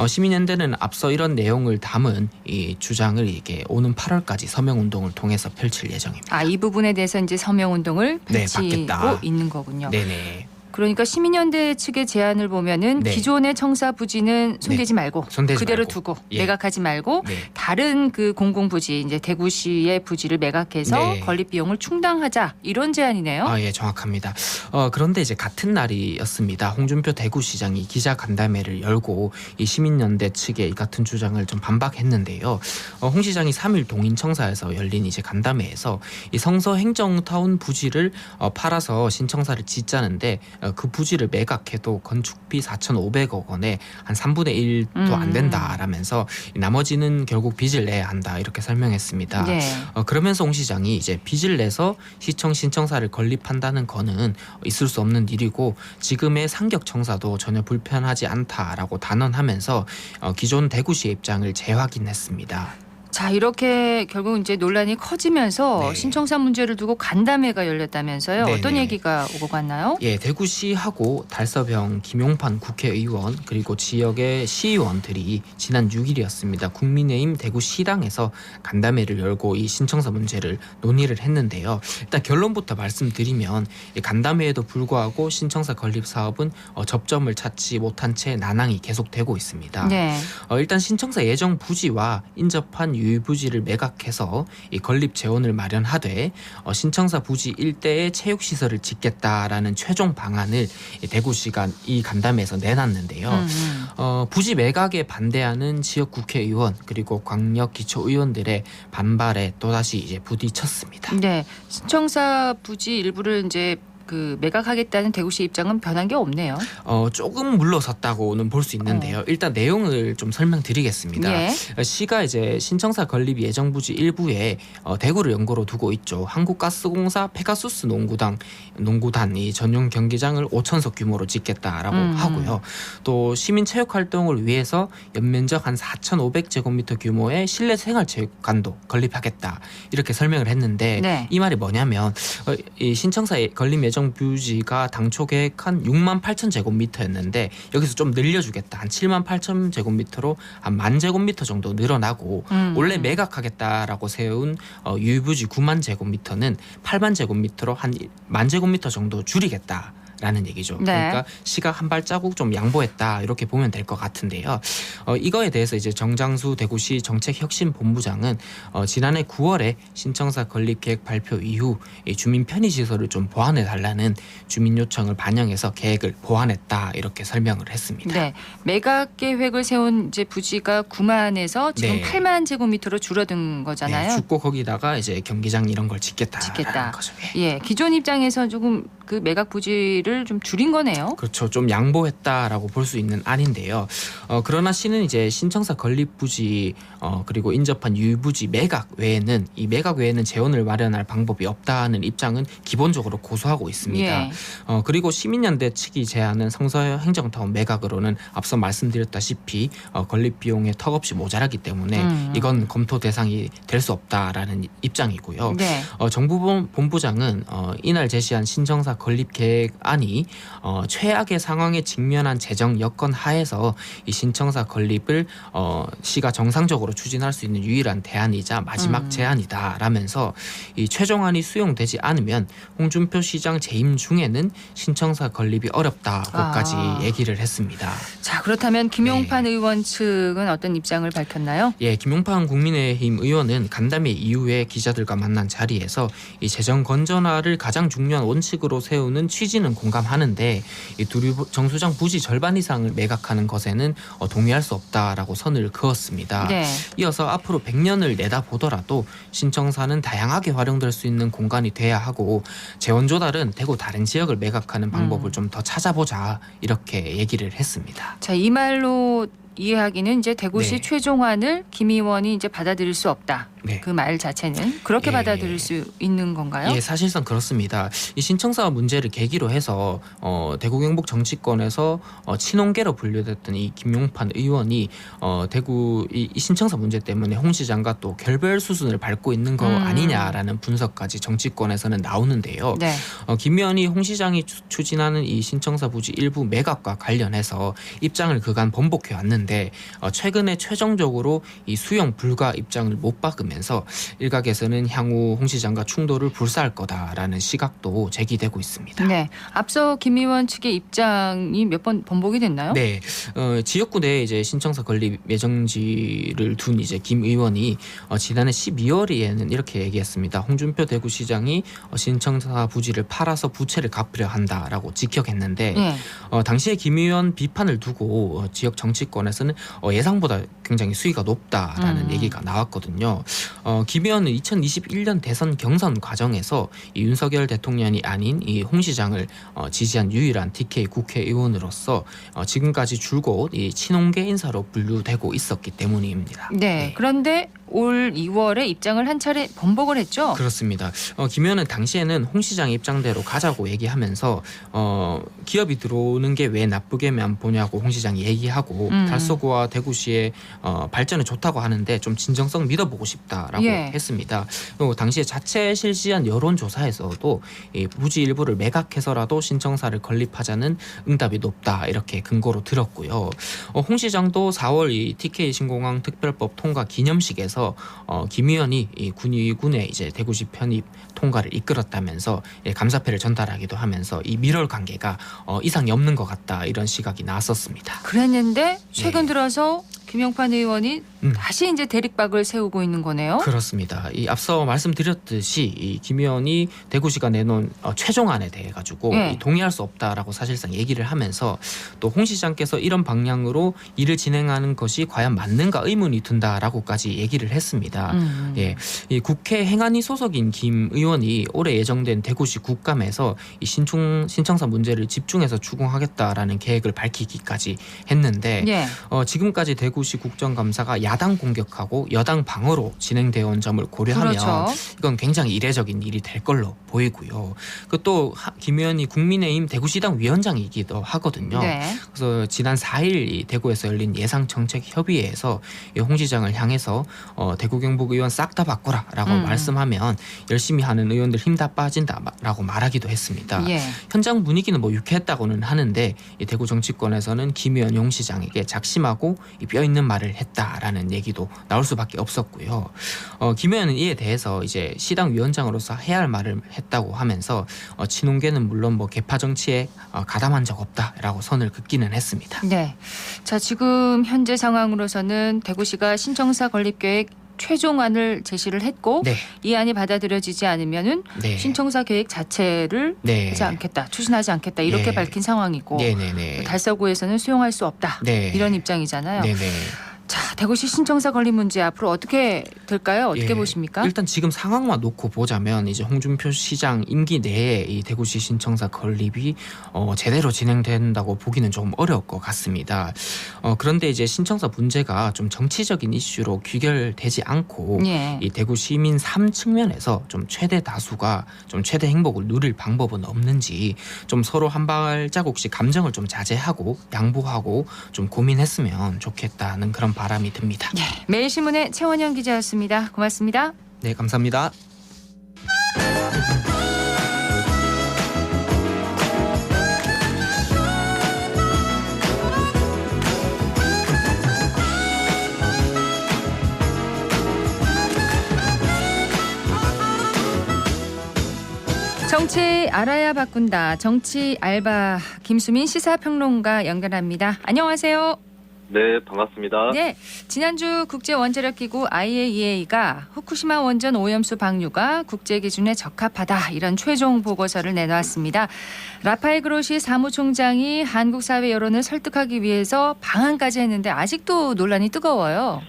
시민연대는 앞서 이런 내용을 담은 이 주장을 이게 오는 8월까지 서명운동을 통해서 펼칠 예정입니다. 이 부분에 대해서 이제 서명운동을 펼치고 받겠다. 있는 거군요. 네네. 그러니까 시민연대 측의 제안을 보면은 네. 기존의 청사 부지는 손대지 말고 손대지 그대로 말고. 두고 예. 매각하지 말고 네. 다른 그 공공부지 이제 대구시의 부지를 매각해서 네. 건립 비용을 충당하자 이런 제안이네요. 예, 정확합니다. 그런데 이제 같은 날이었습니다. 홍준표 대구시장이 기자간담회를 열고 이 시민연대 측의 이 같은 주장을 좀 반박했는데요. 홍 시장이 3일 동인청사에서 열린 이제 간담회에서 이 성서행정타운 부지를 팔아서 신청사를 짓자는데 그 부지를 매각해도 건축비 4,500억 원에 한 3분의 1도 안 된다라면서 나머지는 결국 빚을 내야 한다 이렇게 설명했습니다. 네. 그러면서 홍 시장이 이제 빚을 내서 시청 신청사를 건립한다는 거는 있을 수 없는 일이고 지금의 상격청사도 전혀 불편하지 않다라고 단언하면서 기존 대구시의 입장을 재확인했습니다. 자, 이렇게 결국 이제 논란이 커지면서 네. 신청사 문제를 두고 간담회가 열렸다면서요. 네네. 어떤 얘기가 오고 갔나요? 예, 대구시하고 달서병 김용판 국회의원 그리고 지역의 시의원들이 지난 6일이었습니다. 국민의힘 대구시당에서 간담회를 열고 이 신청사 문제를 논의를 했는데요. 일단 결론부터 말씀드리면 이 간담회에도 불구하고 신청사 건립 사업은 접점을 찾지 못한 채 난항이 계속되고 있습니다. 네. 일단 신청사 예정 부지와 인접한 유휴부지를 매각해서 이 건립 재원을 마련하되 신청사 부지 일대에 체육시설을 짓겠다라는 최종 방안을 대구시가 이 간담회에서 내놨는데요. 부지 매각에 반대하는 지역 국회의원 그리고 광역기초의원들의 반발에 또다시 이제 부딪혔습니다. 네. 신청사 부지 일부를 이제 그 매각하겠다는 대구시 입장은 변한 게 없네요. 조금 물러섰다고는 볼 수 있는데요. 일단 내용을 좀 설명드리겠습니다. 예. 시가 이제 신청사 건립 예정 부지 일부에 대구를 연고로 두고 있죠. 한국가스공사 페가수스 농구단 이 전용 경기장을 5,000석 규모로 짓겠다라고 하고요. 또 시민 체육 활동을 위해서 연면적 한 4,500제곱미터 규모의 실내 생활체육관도 건립하겠다 이렇게 설명을 했는데 네. 이 말이 뭐냐면 이 신청사 건립 예정 부지가 당초 계획한 6만 8천 제곱미터였는데 여기서 좀 늘려주겠다. 한 7만 8천 제곱미터로 한 1만 제곱미터 정도 늘어나고 원래 매각하겠다라고 세운 유유부지 9만 제곱미터는 8만 제곱미터로 한 1만 제곱미터 정도 줄이겠다. 라는 얘기죠. 네. 그러니까 시가 한 발자국 좀 양보했다 이렇게 보면 될 것 같은데요. 이거에 대해서 이제 정장수 대구시 정책혁신본부장은 지난해 9월에 신청사 건립 계획 발표 이후 이 주민 편의 시설을 좀 보완해 달라는 주민 요청을 반영해서 계획을 보완했다 이렇게 설명을 했습니다. 네, 매각 계획을 세운 이제 부지가 9만에서 지금 네. 8만 제곱미터로 줄어든 거잖아요. 네, 죽고 거기다가 이제 경기장 이런 걸 짓겠다. 거죠. 예, 기존 입장에서 조금 그 매각 부지를 좀 줄인 거네요. 그렇죠. 좀 양보했다라고 볼 수 있는 안인데요. 그러나 시는 이제 신청사 건립 부지 그리고 인접한 유유부지 매각 외에는 이 매각 외에는 재원을 마련할 방법이 없다는 입장은 기본적으로 고수하고 있습니다. 예. 그리고 시민연대 측이 제안한 성서 행정타운 매각으로는 앞서 말씀드렸다시피 건립 비용에 턱없이 모자라기 때문에 이건 검토 대상이 될 수 없다라는 입장이고요. 네. 정부 본부장은 이날 제시한 신청사 건립 계획안이 최악의 상황에 직면한 재정 여건 하에서 이 신청사 건립을 시가 정상적으로 추진할 수 있는 유일한 대안이자 마지막 제안이다라면서 이 최종안이 수용되지 않으면 홍준표 시장 재임 중에는 신청사 건립이 어렵다고까지 얘기를 했습니다. 자, 그렇다면 김용판 의원 측은 어떤 입장을 밝혔나요? 예, 김용판 국민의힘 의원은 간담회 이후에 기자들과 만난 자리에서 이 재정 건전화를 가장 중요한 원칙으로 세우는 취지는 공감하는데 이 두류 정수장 부지 절반 이상을 매각하는 것에는 동의할 수 없다라고 선을 그었습니다. 네. 이어서 앞으로 100년을 내다보더라도 신청사는 다양하게 활용될 수 있는 공간이 돼야 하고 재원 조달은 대구 다른 지역을 매각하는 방법을 좀 더 찾아보자 이렇게 얘기를 했습니다. 자, 이 말로 이해하기는 이제 대구시 네. 최종안을 김 의원이 이제 받아들일 수 없다. 네. 그 말 자체는 그렇게 받아들일 수 있는 건가요? 예, 사실상 그렇습니다. 이 신청사 문제를 계기로 해서 대구 경북 정치권에서 친홍계로 분류됐던 이 김용판 의원이 대구 이 신청사 문제 때문에 홍 시장과 또 결별 수순을 밟고 있는 거 아니냐라는 분석까지 정치권에서는 나오는데요. 네. 김 의원이 홍 시장이 추진하는 이 신청사 부지 일부 매각과 관련해서 입장을 그간 번복해 왔는데 최근에 최종적으로 이 수용 불가 입장을 못 바꾸면서 일각에서는 향후 홍 시장과 충돌을 불사할 거다라는 시각도 제기되고 있습니다. 네, 앞서 김 의원 측의 입장이 몇 번 번복이 됐나요? 네, 지역구 내에 이제 신청사 건립 예정지를 둔 이제 김 의원이 지난해 12월에는 이렇게 얘기했습니다. 홍준표 대구시장이 신청사 부지를 팔아서 부채를 갚으려 한다라고 직격했는데 당시에 김 의원 비판을 두고 지역 정치권에서는 예상보다 굉장히 수위가 높다라는 얘기가 나왔거든요. 김 의원은 2021년 대선 경선 과정에서 이 윤석열 대통령이 아닌 이 홍 시장을 지지한 유일한 TK 국회의원으로서 지금까지 줄곧 이 친홍계 인사로 분류되고 있었기 때문입니다. 네. 그런데 올 2월에 입장을 한 차례 번복을 했죠? 그렇습니다. 김 의원은 당시에는 홍 시장 입장대로 가자고 얘기하면서 기업이 들어오는 게 왜 나쁘게만 보냐고 홍 시장이 얘기하고 달서구와 대구시의 발전에 좋다고 하는데 좀 진정성 믿어보고 싶다라고 했습니다. 그리고 당시에 자체 실시한 여론조사에서도 이 부지 일부를 매각해서라도 신청사를 건립하자는 응답이 높다 이렇게 근거로 들었고요. 홍 시장도 4월 이 TK 신공항 특별법 통과 기념식에서 김 의원이 이 군의군의 이제 대구시 편입 통과를 이끌었다면서 감사패를 전달하기도 하면서 이 밀월 관계가 이상이 없는 것 같다 이런 시각이 나왔었습니다. 그랬는데 최근 들어서 김용판 의원이 다시 이제 대립박을 세우고 있는 거네요. 그렇습니다. 이 앞서 말씀드렸듯이 이 김 의원이 대구시가 내놓은 최종안에 대해 가지고 네. 동의할 수 없다라고 사실상 얘기를 하면서 또 홍 시장께서 이런 방향으로 일을 진행하는 것이 과연 맞는가 의문이 든다라고까지 얘기를 했습니다. 예, 이 국회 행안위 소속인 김 의원이 올해 예정된 대구시 국감에서 이 신청사 문제를 집중해서 추궁하겠다라는 계획을 밝히기까지 했는데 예. 지금까지 대구시 국정감사가 야당 공격하고 여당 방어로 진행되어 온 점을 고려하면 그렇죠. 이건 굉장히 이례적인 일이 될 걸로 보이고요. 또 김 의원이 국민의힘 대구시당 위원장이기도 하거든요. 네. 그래서 지난 4일 이 대구에서 열린 예상정책협의회에서 이 홍 시장을 향해서 대구 경북 의원 싹 다 바꾸라라고 말씀하면 열심히 하는 의원들 힘 다 빠진다라고 말하기도 했습니다. 예. 현장 분위기는 뭐 유쾌했다고는 하는데 이 대구 정치권에서는 김 의원 홍 시장에게 작심하고 뼈 있는 말을 했다라는 얘기도 나올 수밖에 없었고요. 김 의원은 이에 대해서 이제 시당 위원장으로서 해야 할 말을 했다고 하면서 친윤계는 물론 뭐 개파 정치에 가담한 적 없다라고 선을 긋기는 했습니다. 네. 자, 지금 현재 상황으로서는 대구시가 신청사 건립계획 최종안을 제시를 했고 네. 이 안이 받아들여지지 않으면은 네. 신청사 계획 자체를 네. 하지 않겠다, 추진하지 않겠다 이렇게 네. 밝힌 상황이고 네네네. 달서구에서는 수용할 수 없다 네. 이런 입장이잖아요. 네네. 자, 대구시 신청사 건립 문제 앞으로 어떻게 될까요? 어떻게 예, 보십니까? 일단 지금 상황만 놓고 보자면 이제 홍준표 시장 임기 내에 이 대구시 신청사 건립이 제대로 진행된다고 보기는 좀 어려울 것 같습니다. 그런데 이제 신청사 문제가 좀 정치적인 이슈로 귀결되지 않고 예. 이 대구 시민 3측면에서 좀 최대 다수가 좀 최대 행복을 누릴 방법은 없는지 좀 서로 한 발자국씩 감정을 좀 자제하고 양보하고 좀 고민했으면 좋겠다는 그런 바람이 듭니다. 매일신문의 최원영 기자였습니다. 고맙습니다. 네, 감사합니다. 정치 알아야 바꾼다. 정치 알바 김수민 시사평론가 연결합니다. 안녕하세요. 네, 반갑습니다. 네, 지난주 국제원자력기구 IAEA가 후쿠시마 원전 오염수 방류가 국제 기준에 적합하다 이런 최종 보고서를 내놓았습니다. 라파엘 그로시 사무총장이 한국 사회 여론을 설득하기 위해서 방한까지 했는데 아직도 논란이 뜨거워요.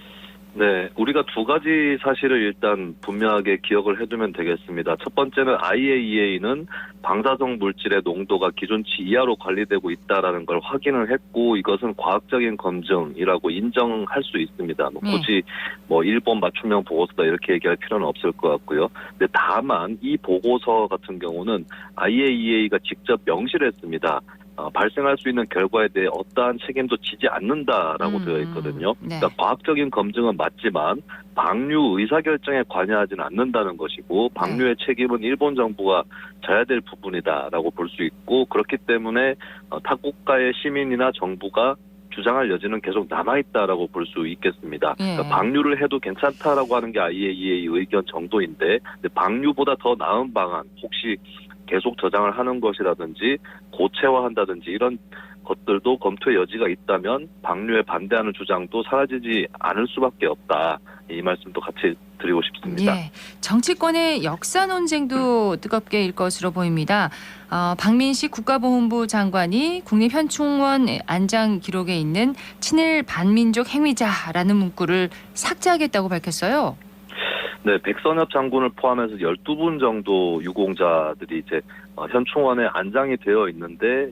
네, 우리가 두 가지 사실을 일단 분명하게 기억을 해두면 되겠습니다. 첫 번째는 IAEA는 방사성 물질의 농도가 기준치 이하로 관리되고 있다라는 걸 확인을 했고 이것은 과학적인 검증이라고 인정할 수 있습니다. 굳이 뭐 일본 맞춤형 보고서다 이렇게 얘기할 필요는 없을 것 같고요. 근데 다만 이 보고서 같은 경우는 IAEA가 직접 명시를 했습니다. 발생할 수 있는 결과에 대해 어떠한 책임도 지지 않는다라고 되어 있거든요. 네. 그러니까 과학적인 검증은 맞지만 방류 의사결정에 관여하지는 않는다는 것이고 방류의 책임은 일본 정부가 져야 될 부분이다라고 볼 수 있고 그렇기 때문에 타 국가의 시민이나 정부가 주장할 여지는 계속 남아있다라고 볼 수 있겠습니다. 그러니까 방류를 해도 괜찮다라고 하는 게 IAEA 의견 정도인데 방류보다 더 나은 방안 혹시 계속 저장을 하는 것이라든지 고체화한다든지 이런 것들도 검토의 여지가 있다면 방류에 반대하는 주장도 사라지지 않을 수밖에 없다. 이 말씀도 같이 드리고 싶습니다. 예, 정치권의 역사 논쟁도 뜨겁게 일 것으로 보입니다. 박민식 국가보훈부 장관이 국립현충원 안장 기록에 있는 친일 반민족 행위자라는 문구를 삭제하겠다고 밝혔어요. 네, 백선엽 장군을 포함해서 12분 정도 유공자들이 이제 현충원에 안장이 되어 있는데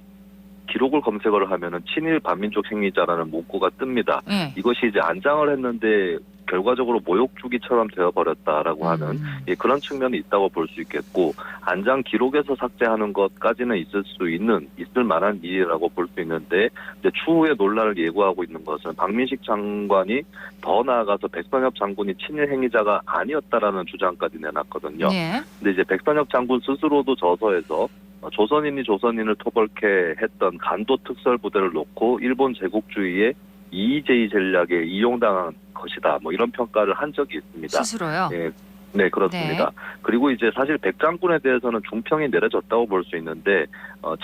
기록을 검색을 하면은 친일 반민족 행위자라는 문구가 뜹니다. 이것이 이제 안장을 했는데 결과적으로 모욕주기처럼 되어버렸다라고 하는 그런 측면이 있다고 볼 수 있겠고 안장 기록에서 삭제하는 것까지는 있을 만한 일이라고 볼 수 있는데 이제 추후에 논란을 예고하고 있는 것은 박민식 장관이 더 나아가서 백선엽 장군이 친일 행위자가 아니었다라는 주장까지 내놨거든요. 근데 이제 백선엽 장군 스스로도 저서에서 조선인이 조선인을 토벌케 했던 간도 특설 부대를 놓고 일본 제국주의의 EJ 전략에 이용당한 것이다. 뭐 이런 평가를 한 적이 있습니다. 스스로요? 예, 네, 그렇습니다. 네. 그리고 이제 사실 백 장군에 대해서는 중평이 내려졌다고 볼 수 있는데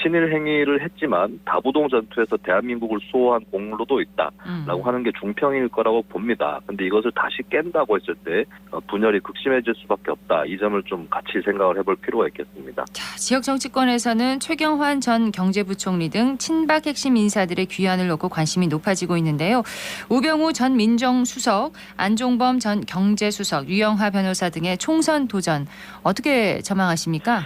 친일 행위를 했지만 다부동 전투에서 대한민국을 수호한 공로도 있다라고 하는 게 중평일 거라고 봅니다. 근데 이것을 다시 깬다고 했을 때 분열이 극심해질 수밖에 없다. 이 점을 좀 같이 생각을 해볼 필요가 있겠습니다. 자, 지역 정치권에서는 최경환 전 경제부총리 등 친박 핵심 인사들의 귀환을 놓고 관심이 높아지고 있는데요. 우병우 전 민정수석, 안종범 전 경제수석, 유영하 변호사 등의 총선 도전 어떻게 전망하십니까?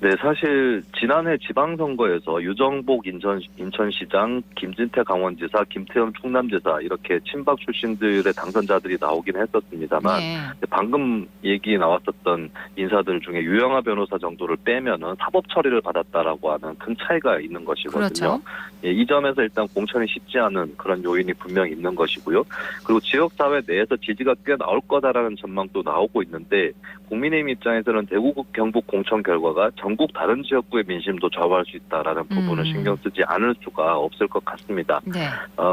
네, 사실 지난해 지방선거에서 유정복 인천시장, 김진태 강원지사, 김태현 충남지사 이렇게 친박 출신들의 당선자들이 나오긴 했었습니다만 네. 방금 얘기 나왔었던 인사들 중에 유영하 변호사 정도를 빼면은 사법 처리를 받았다라고 하는 큰 차이가 있는 것이거든요. 그렇죠. 예, 이 점에서 일단 공천이 쉽지 않은 그런 요인이 분명히 있는 것이고요. 그리고 지역사회 내에서 지지가 꽤 나올 거다라는 전망도 나오고 있는데 국민의힘 입장에서는 대구 경북 공천 결과가 전국 다른 지역구의 민심도 좌우할 수 있다라는 부분을 신경 쓰지 않을 수가 없을 것 같습니다. 네.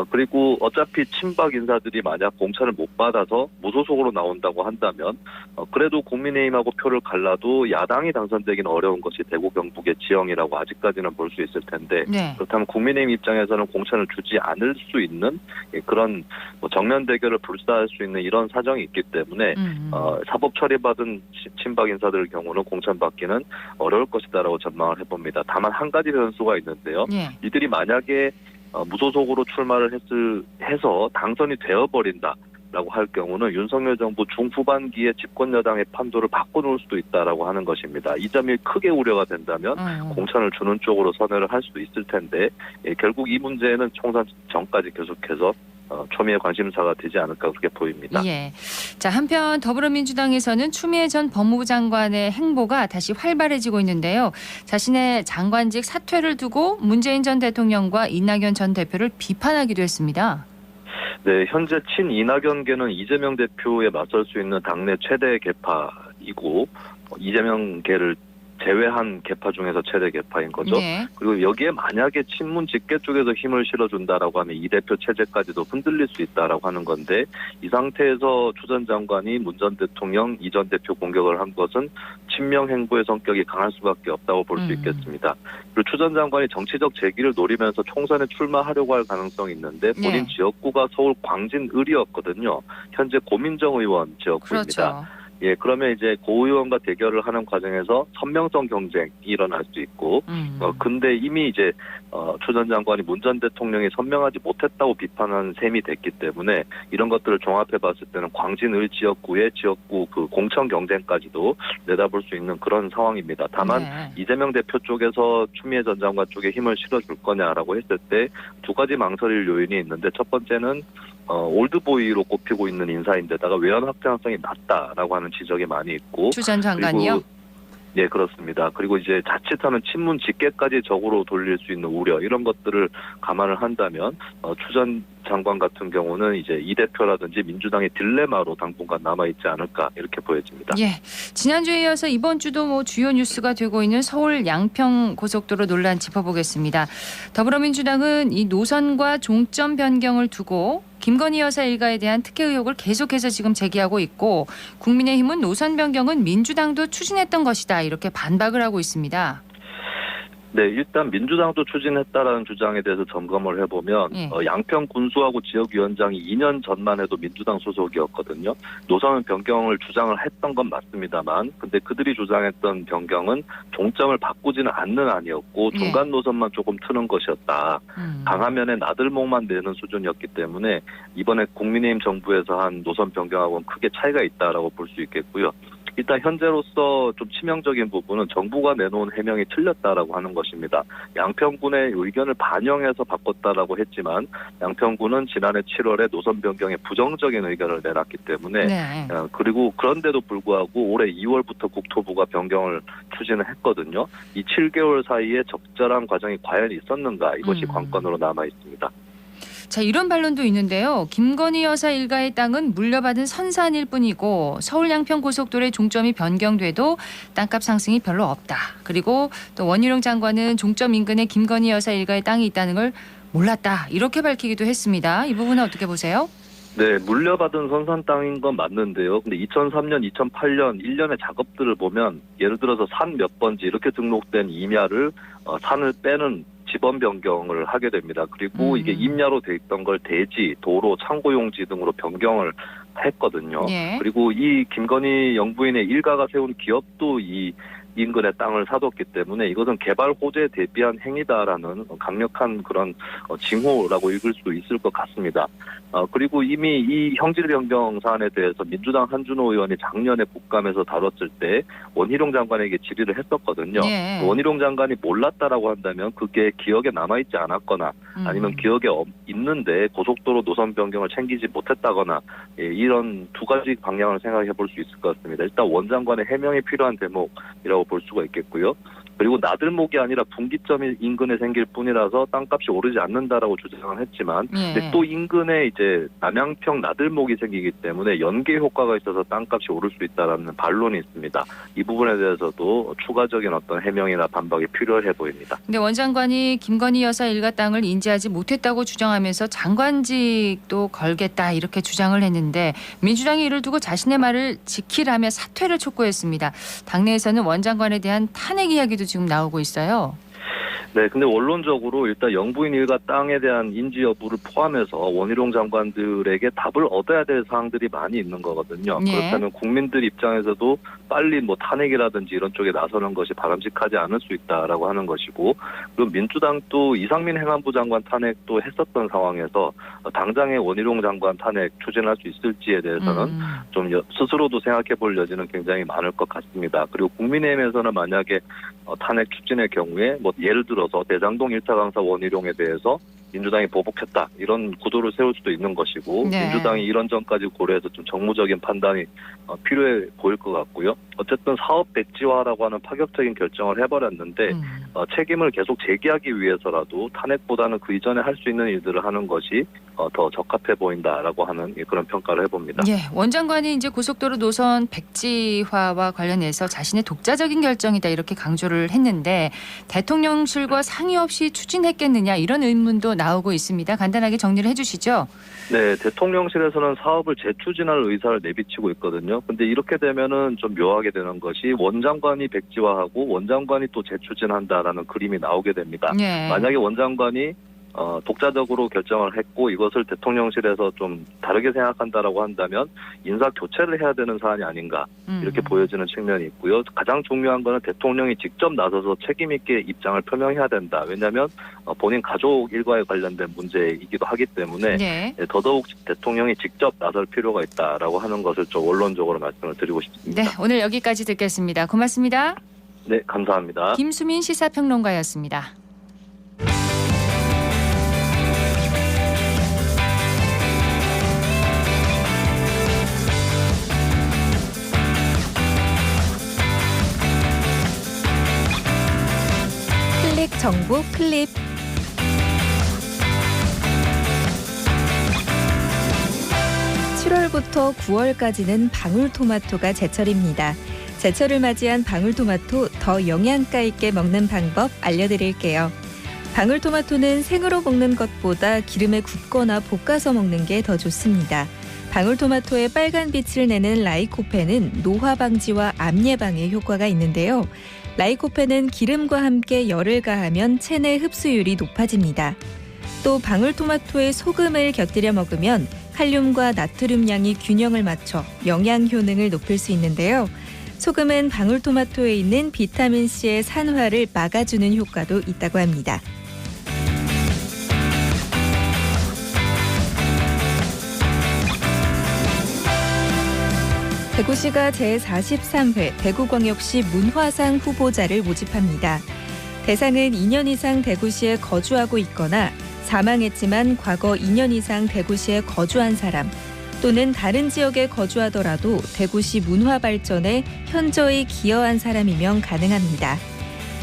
그리고 어차피 친박 인사들이 만약 공천을 못 받아서 무소속으로 나온다고 한다면 그래도 국민의힘하고 표를 갈라도 야당이 당선되기는 어려운 것이 대구 경북의 지형이라고 아직까지는 볼 수 있을 텐데 네. 그렇다면 국민의힘 입장에서는 공천을 주지 않을 수 있는 그런 정면 대결을 불사할 수 있는 이런 사정이 있기 때문에 사법 처리받은 친박 인사들 경우는 공천받기는 어려울 것이다라고 전망을 해봅니다. 다만 한 가지 변수가 있는데요. 네. 이들이 만약에 무소속으로 출마를 해서 당선이 되어버린다라고 할 경우는 윤석열 정부 중후반기에 집권 여당의 판도를 바꿔놓을 수도 있다라고 하는 것입니다. 이 점이 크게 우려가 된다면 공천을 주는 쪽으로 선회를 할 수도 있을 텐데 결국 이 문제는 총선 전까지 계속해서 초미의 관심사가 되지 않을까 그렇게 보입니다. 예. 자, 한편 더불어민주당에서는 추미애 전 법무부 장관의 행보가 다시 활발해지고 있는데요. 자신의 장관직 사퇴를 두고 문재인 전 대통령과 이낙연 전 대표를 비판하기도 했습니다. 네, 현재 친이낙연계는 이재명 대표에 맞설 수 있는 당내 최대 계파이고 이재명계를 제외한 계파 중에서 최대 계파인 거죠. 네. 그리고 여기에 만약에 친문 직계 쪽에서 힘을 실어준다라고 하면 이 대표 체제까지도 흔들릴 수 있다라고 하는 건데 이 상태에서 추 전 장관이 문 전 대통령, 이 전 대표 공격을 한 것은 친명 행보의 성격이 강할 수밖에 없다고 볼 수 있겠습니다. 그리고 추 전 장관이 정치적 재기를 노리면서 총선에 출마하려고 할 가능성이 있는데 본인 네. 지역구가 서울 광진을이었거든요. 현재 고민정 의원 지역구입니다. 그렇죠. 예, 그러면 이제 고 의원과 대결을 하는 과정에서 선명성 경쟁이 일어날 수 있고, 근데 이미 이제, 추 전 장관이 문 전 대통령이 선명하지 못했다고 비판한 셈이 됐기 때문에 이런 것들을 종합해 봤을 때는 광진을 지역구의 지역구 그 공천 경쟁까지도 내다볼 수 있는 그런 상황입니다. 다만 네. 이재명 대표 쪽에서 추미애 전 장관 쪽에 힘을 실어줄 거냐라고 했을 때 두 가지 망설일 요인이 있는데 첫 번째는 올드보이로 꼽히고 있는 인사인데다가 외연 확장성이 낮다라고 하는 지적이 많이 있고 추 전 장관이요? 네, 그렇습니다. 그리고 이제 자칫하면 친문 직계까지 적으로 돌릴 수 있는 우려 이런 것들을 감안을 한다면 추 전 장관 같은 경우는 이제 이 대표라든지 민주당의 딜레마로 당분간 남아있지 않을까 이렇게 보여집니다. 예, 지난주에 이어서 이번 주도 주요 뉴스가 되고 있는 서울 양평 고속도로 논란 짚어보겠습니다. 더불어민주당은 이 노선과 종점 변경을 두고 김건희 여사 일가에 대한 특혜 의혹을 계속해서 지금 제기하고 있고 국민의힘은 노선 변경은 민주당도 추진했던 것이다 이렇게 반박을 하고 있습니다. 네, 일단 민주당도 추진했다라는 주장에 대해서 점검을 해보면 양평 군수하고 지역위원장이 2년 전만 해도 민주당 소속이었거든요. 노선 변경을 주장을 했던 건 맞습니다만 근데 그들이 주장했던 변경은 종점을 바꾸지는 않는 아니었고 중간 노선만 조금 트는 것이었다. 강화면에 나들목만 내는 수준이었기 때문에 이번에 국민의힘 정부에서 한 노선 변경하고는 크게 차이가 있다라고 볼 수 있겠고요. 일단 현재로서 좀 치명적인 부분은 정부가 내놓은 해명이 틀렸다라고 하는 것입니다. 양평군의 의견을 반영해서 바꿨다라고 했지만 양평군은 지난해 7월에 노선 변경에 부정적인 의견을 내놨기 때문에 그리고 그런데도 불구하고 올해 2월부터 국토부가 변경을 추진을 했거든요. 이 7개월 사이에 적절한 과정이 과연 있었는가 이것이 관건으로 남아 있습니다. 자, 이런 반론도 있는데요. 김건희 여사 일가의 땅은 물려받은 선산일 뿐이고 서울 양평 고속도로의 종점이 변경돼도 땅값 상승이 별로 없다. 그리고 또 원희룡 장관은 종점 인근에 김건희 여사 일가의 땅이 있다는 걸 몰랐다. 이렇게 밝히기도 했습니다. 이 부분은 어떻게 보세요? 네, 물려받은 선산 땅인 건 맞는데요. 근데 2003년, 2008년 1년의 작업들을 보면 예를 들어서 산 몇 번지 이렇게 등록된 임야를 산을 빼는 지번 변경을 하게 됩니다. 그리고 이게 임야로 돼 있던 걸 대지, 도로, 창고용지 등으로 변경을 했거든요. 예. 그리고 이 김건희 영부인의 일가가 세운 기업도 이 인근의 땅을 사뒀기 때문에 이것은 개발 호재에 대비한 행위다라는 강력한 그런 징후라고 읽을 수 있을 것 같습니다. 그리고 이미 이 형질 변경 사안에 대해서 민주당 한준호 의원이 작년에 국감에서 다뤘을 때 원희룡 장관에게 질의를 했었거든요. 예. 원희룡 장관이 몰랐다라고 한다면 그게 기억에 남아있지 않았거나 아니면 기억에 있는데 고속도로 노선 변경을 챙기지 못했다거나 이런 두 가지 방향을 생각해 볼 수 있을 것 같습니다. 일단 원 장관의 해명이 필요한 대목이라고 볼 수가 있겠고요. 그리고 나들목이 아니라 분기점이 인근에 생길 뿐이라서 땅값이 오르지 않는다라고 주장을 했지만 근데 또 인근에 이제 남양평 나들목이 생기기 때문에 연계 효과가 있어서 땅값이 오를 수 있다라는 반론이 있습니다. 이 부분에 대해서도 추가적인 어떤 해명이나 반박이 필요해 보입니다. 근데 원 장관이 김건희 여사 일가 땅을 인지하지 못했다고 주장하면서 장관직도 걸겠다 이렇게 주장을 했는데 민주당이 이를 두고 자신의 말을 지키라며 사퇴를 촉구했습니다. 당내에서는 원 장관에 대한 탄핵 이야기도 지금 나오고 있어요. 네, 근데 원론적으로 일단 영부인 일가 땅에 대한 인지 여부를 포함해서 원희룡 장관들에게 답을 얻어야 될 사항들이 많이 있는 거거든요. 예. 그렇다면 국민들 입장에서도 빨리 뭐 탄핵이라든지 이런 쪽에 나서는 것이 바람직하지 않을 수 있다라고 하는 것이고, 그리고 민주당도 이상민 행안부 장관 탄핵도 했었던 상황에서 당장의 원희룡 장관 탄핵 추진할 수 있을지에 대해서는 좀 스스로도 생각해 볼 여지는 굉장히 많을 것 같습니다. 그리고 국민의힘에서는 만약에 탄핵 추진의 경우에 뭐 예를 들어서 대장동 1차 강사 원희룡에 대해서 민주당이 보복했다 이런 구도를 세울 수도 있는 것이고 네. 민주당이 이런 점까지 고려해서 좀 정무적인 판단이 필요해 보일 것 같고요. 어쨌든 사업 백지화라고 하는 파격적인 결정을 해버렸는데 책임을 계속 제기하기 위해서라도 탄핵보다는 그 이전에 할 수 있는 일들을 하는 것이 더 적합해 보인다라고 하는 그런 평가를 해봅니다. 예, 원 장관이 이제 고속도로 노선 백지화와 관련해서 자신의 독자적인 결정이다 이렇게 강조를 했는데 대통령실과 상의 없이 추진했겠느냐 이런 의문도 나오고 있습니다. 간단하게 정리를 해주시죠. 네, 대통령실에서는 사업을 재추진할 의사를 내비치고 있거든요. 근데 이렇게 되면은 좀 묘하게 되는 것이 원 장관이 백지화하고 원 장관이 또 재추진한다라는 그림이 나오게 됩니다. 예. 만약에 원 장관이 독자적으로 결정을 했고 이것을 대통령실에서 좀 다르게 생각한다라고 한다면 인사 교체를 해야 되는 사안이 아닌가 이렇게 보여지는 측면이 있고요. 가장 중요한 거는 대통령이 직접 나서서 책임 있게 입장을 표명해야 된다. 왜냐하면 본인 가족 일과에 관련된 문제이기도 하기 때문에 네. 더더욱 대통령이 직접 나설 필요가 있다라고 하는 것을 좀 원론적으로 말씀을 드리고 싶습니다. 네, 오늘 여기까지 듣겠습니다. 고맙습니다. 네, 감사합니다. 김수민 시사평론가였습니다. 정보 클립. (7월부터) (9월까지는) 방울토마토가 제철입니다. 제철을 맞이한 방울토마토 더 영양가 있게 먹는 방법 알려드릴게요. 방울토마토는 생으로 먹는 것보다 기름에 굽거나 볶아서 먹는 게 더 좋습니다. 방울토마토의 빨간 빛을 내는 라이코펜은 노화 방지와 암 예방에 효과가 있는데요. 라이코펜은 기름과 함께 열을 가하면 체내 흡수율이 높아집니다. 또 방울토마토에 소금을 곁들여 먹으면 칼륨과 나트륨 양이 균형을 맞춰 영양 효능을 높일 수 있는데요. 소금은 방울토마토에 있는 비타민C의 산화를 막아주는 효과도 있다고 합니다. 대구시가 제43회 대구광역시 문화상 후보자를 모집합니다. 대상은 2년 이상 대구시에 거주하고 있거나 사망했지만 과거 2년 이상 대구시에 거주한 사람 또는 다른 지역에 거주하더라도 대구시 문화 발전에 현저히 기여한 사람이면 가능합니다.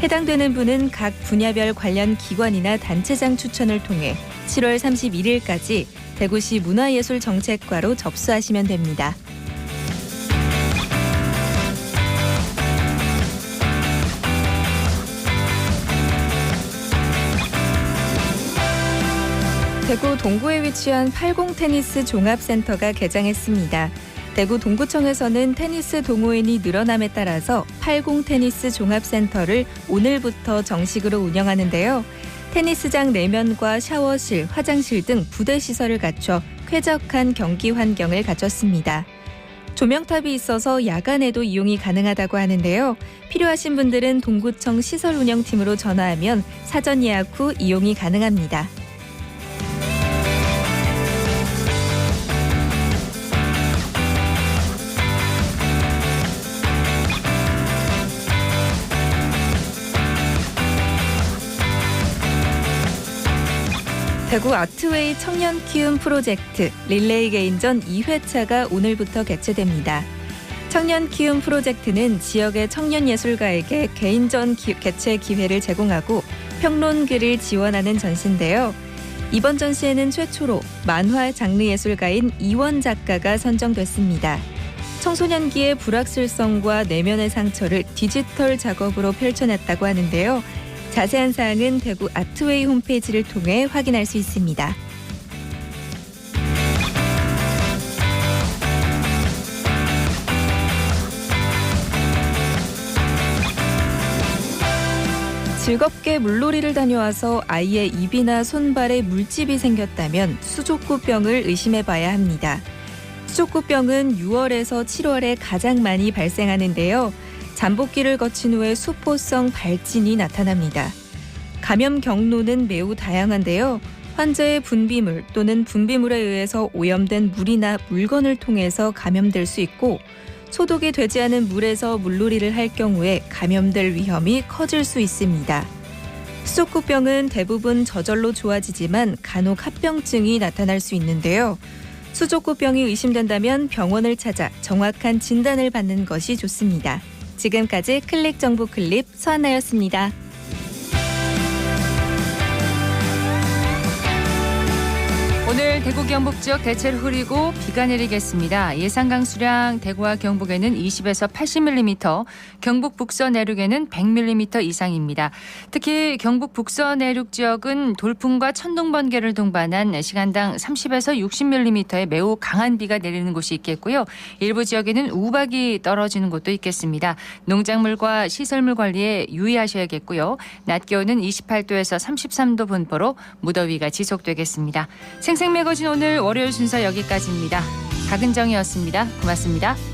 해당되는 분은 각 분야별 관련 기관이나 단체장 추천을 통해 7월 31일까지 대구시 문화예술정책과로 접수하시면 됩니다. 대구 동구에 위치한 80 테니스 종합센터가 개장했습니다. 대구 동구청에서는 테니스 동호인이 늘어남에 따라서 80 테니스 종합센터를 오늘부터 정식으로 운영하는데요. 테니스장 내면과 샤워실, 화장실 등 부대 시설을 갖춰 쾌적한 경기 환경을 갖췄습니다. 조명탑이 있어서 야간에도 이용이 가능하다고 하는데요. 필요하신 분들은 동구청 시설 운영팀으로 전화하면 사전 예약 후 이용이 가능합니다. 대구 아트웨이 청년 키움 프로젝트 릴레이 개인전 2회차가 오늘부터 개최됩니다. 청년 키움 프로젝트는 지역의 청년 예술가에게 개인전 개최 기회를 제공하고 평론글을 지원하는 전시인데요. 이번 전시에는 최초로 만화 장르 예술가인 이원 작가가 선정됐습니다. 청소년기의 불확실성과 내면의 상처를 디지털 작업으로 펼쳐냈다고 하는데요. 자세한 사항은 대구 아트웨이 홈페이지를 통해 확인할 수 있습니다. 즐겁게 물놀이를 다녀와서 아이의 입이나 손발에 물집이 생겼다면 수족구병을 의심해봐야 합니다. 수족구병은 6월에서 7월에 가장 많이 발생하는데요. 잠복기를 거친 후에 수포성 발진이 나타납니다. 감염 경로는 매우 다양한데요. 환자의 분비물 또는 분비물에 의해서 오염된 물이나 물건을 통해서 감염될 수 있고 소독이 되지 않은 물에서 물놀이를 할 경우에 감염될 위험이 커질 수 있습니다. 수족구병은 대부분 저절로 좋아지지만 간혹 합병증이 나타날 수 있는데요. 수족구병이 의심된다면 병원을 찾아 정확한 진단을 받는 것이 좋습니다. 지금까지 클릭 정보 클립 서하나였습니다. 오늘 대구 경북 지역 대체로 흐리고 비가 내리겠습니다. 예상 강수량 대구와 경북에는 20에서 80mm, 경북 북서 내륙에는 100mm 이상입니다. 특히 경북 북서 내륙 지역은 돌풍과 천둥 번개를 동반한 시간당 30에서 60mm의 매우 강한 비가 내리는 곳이 있겠고요. 일부 지역에는 우박이 떨어지는 곳도 있겠습니다. 농작물과 시설물 관리에 유의하셔야겠고요. 낮 기온은 28도에서 33도 분포로 무더위가 지속되겠습니다. 생생매거진 오늘 월요일 순서 여기까지입니다. 박은정이었습니다. 고맙습니다.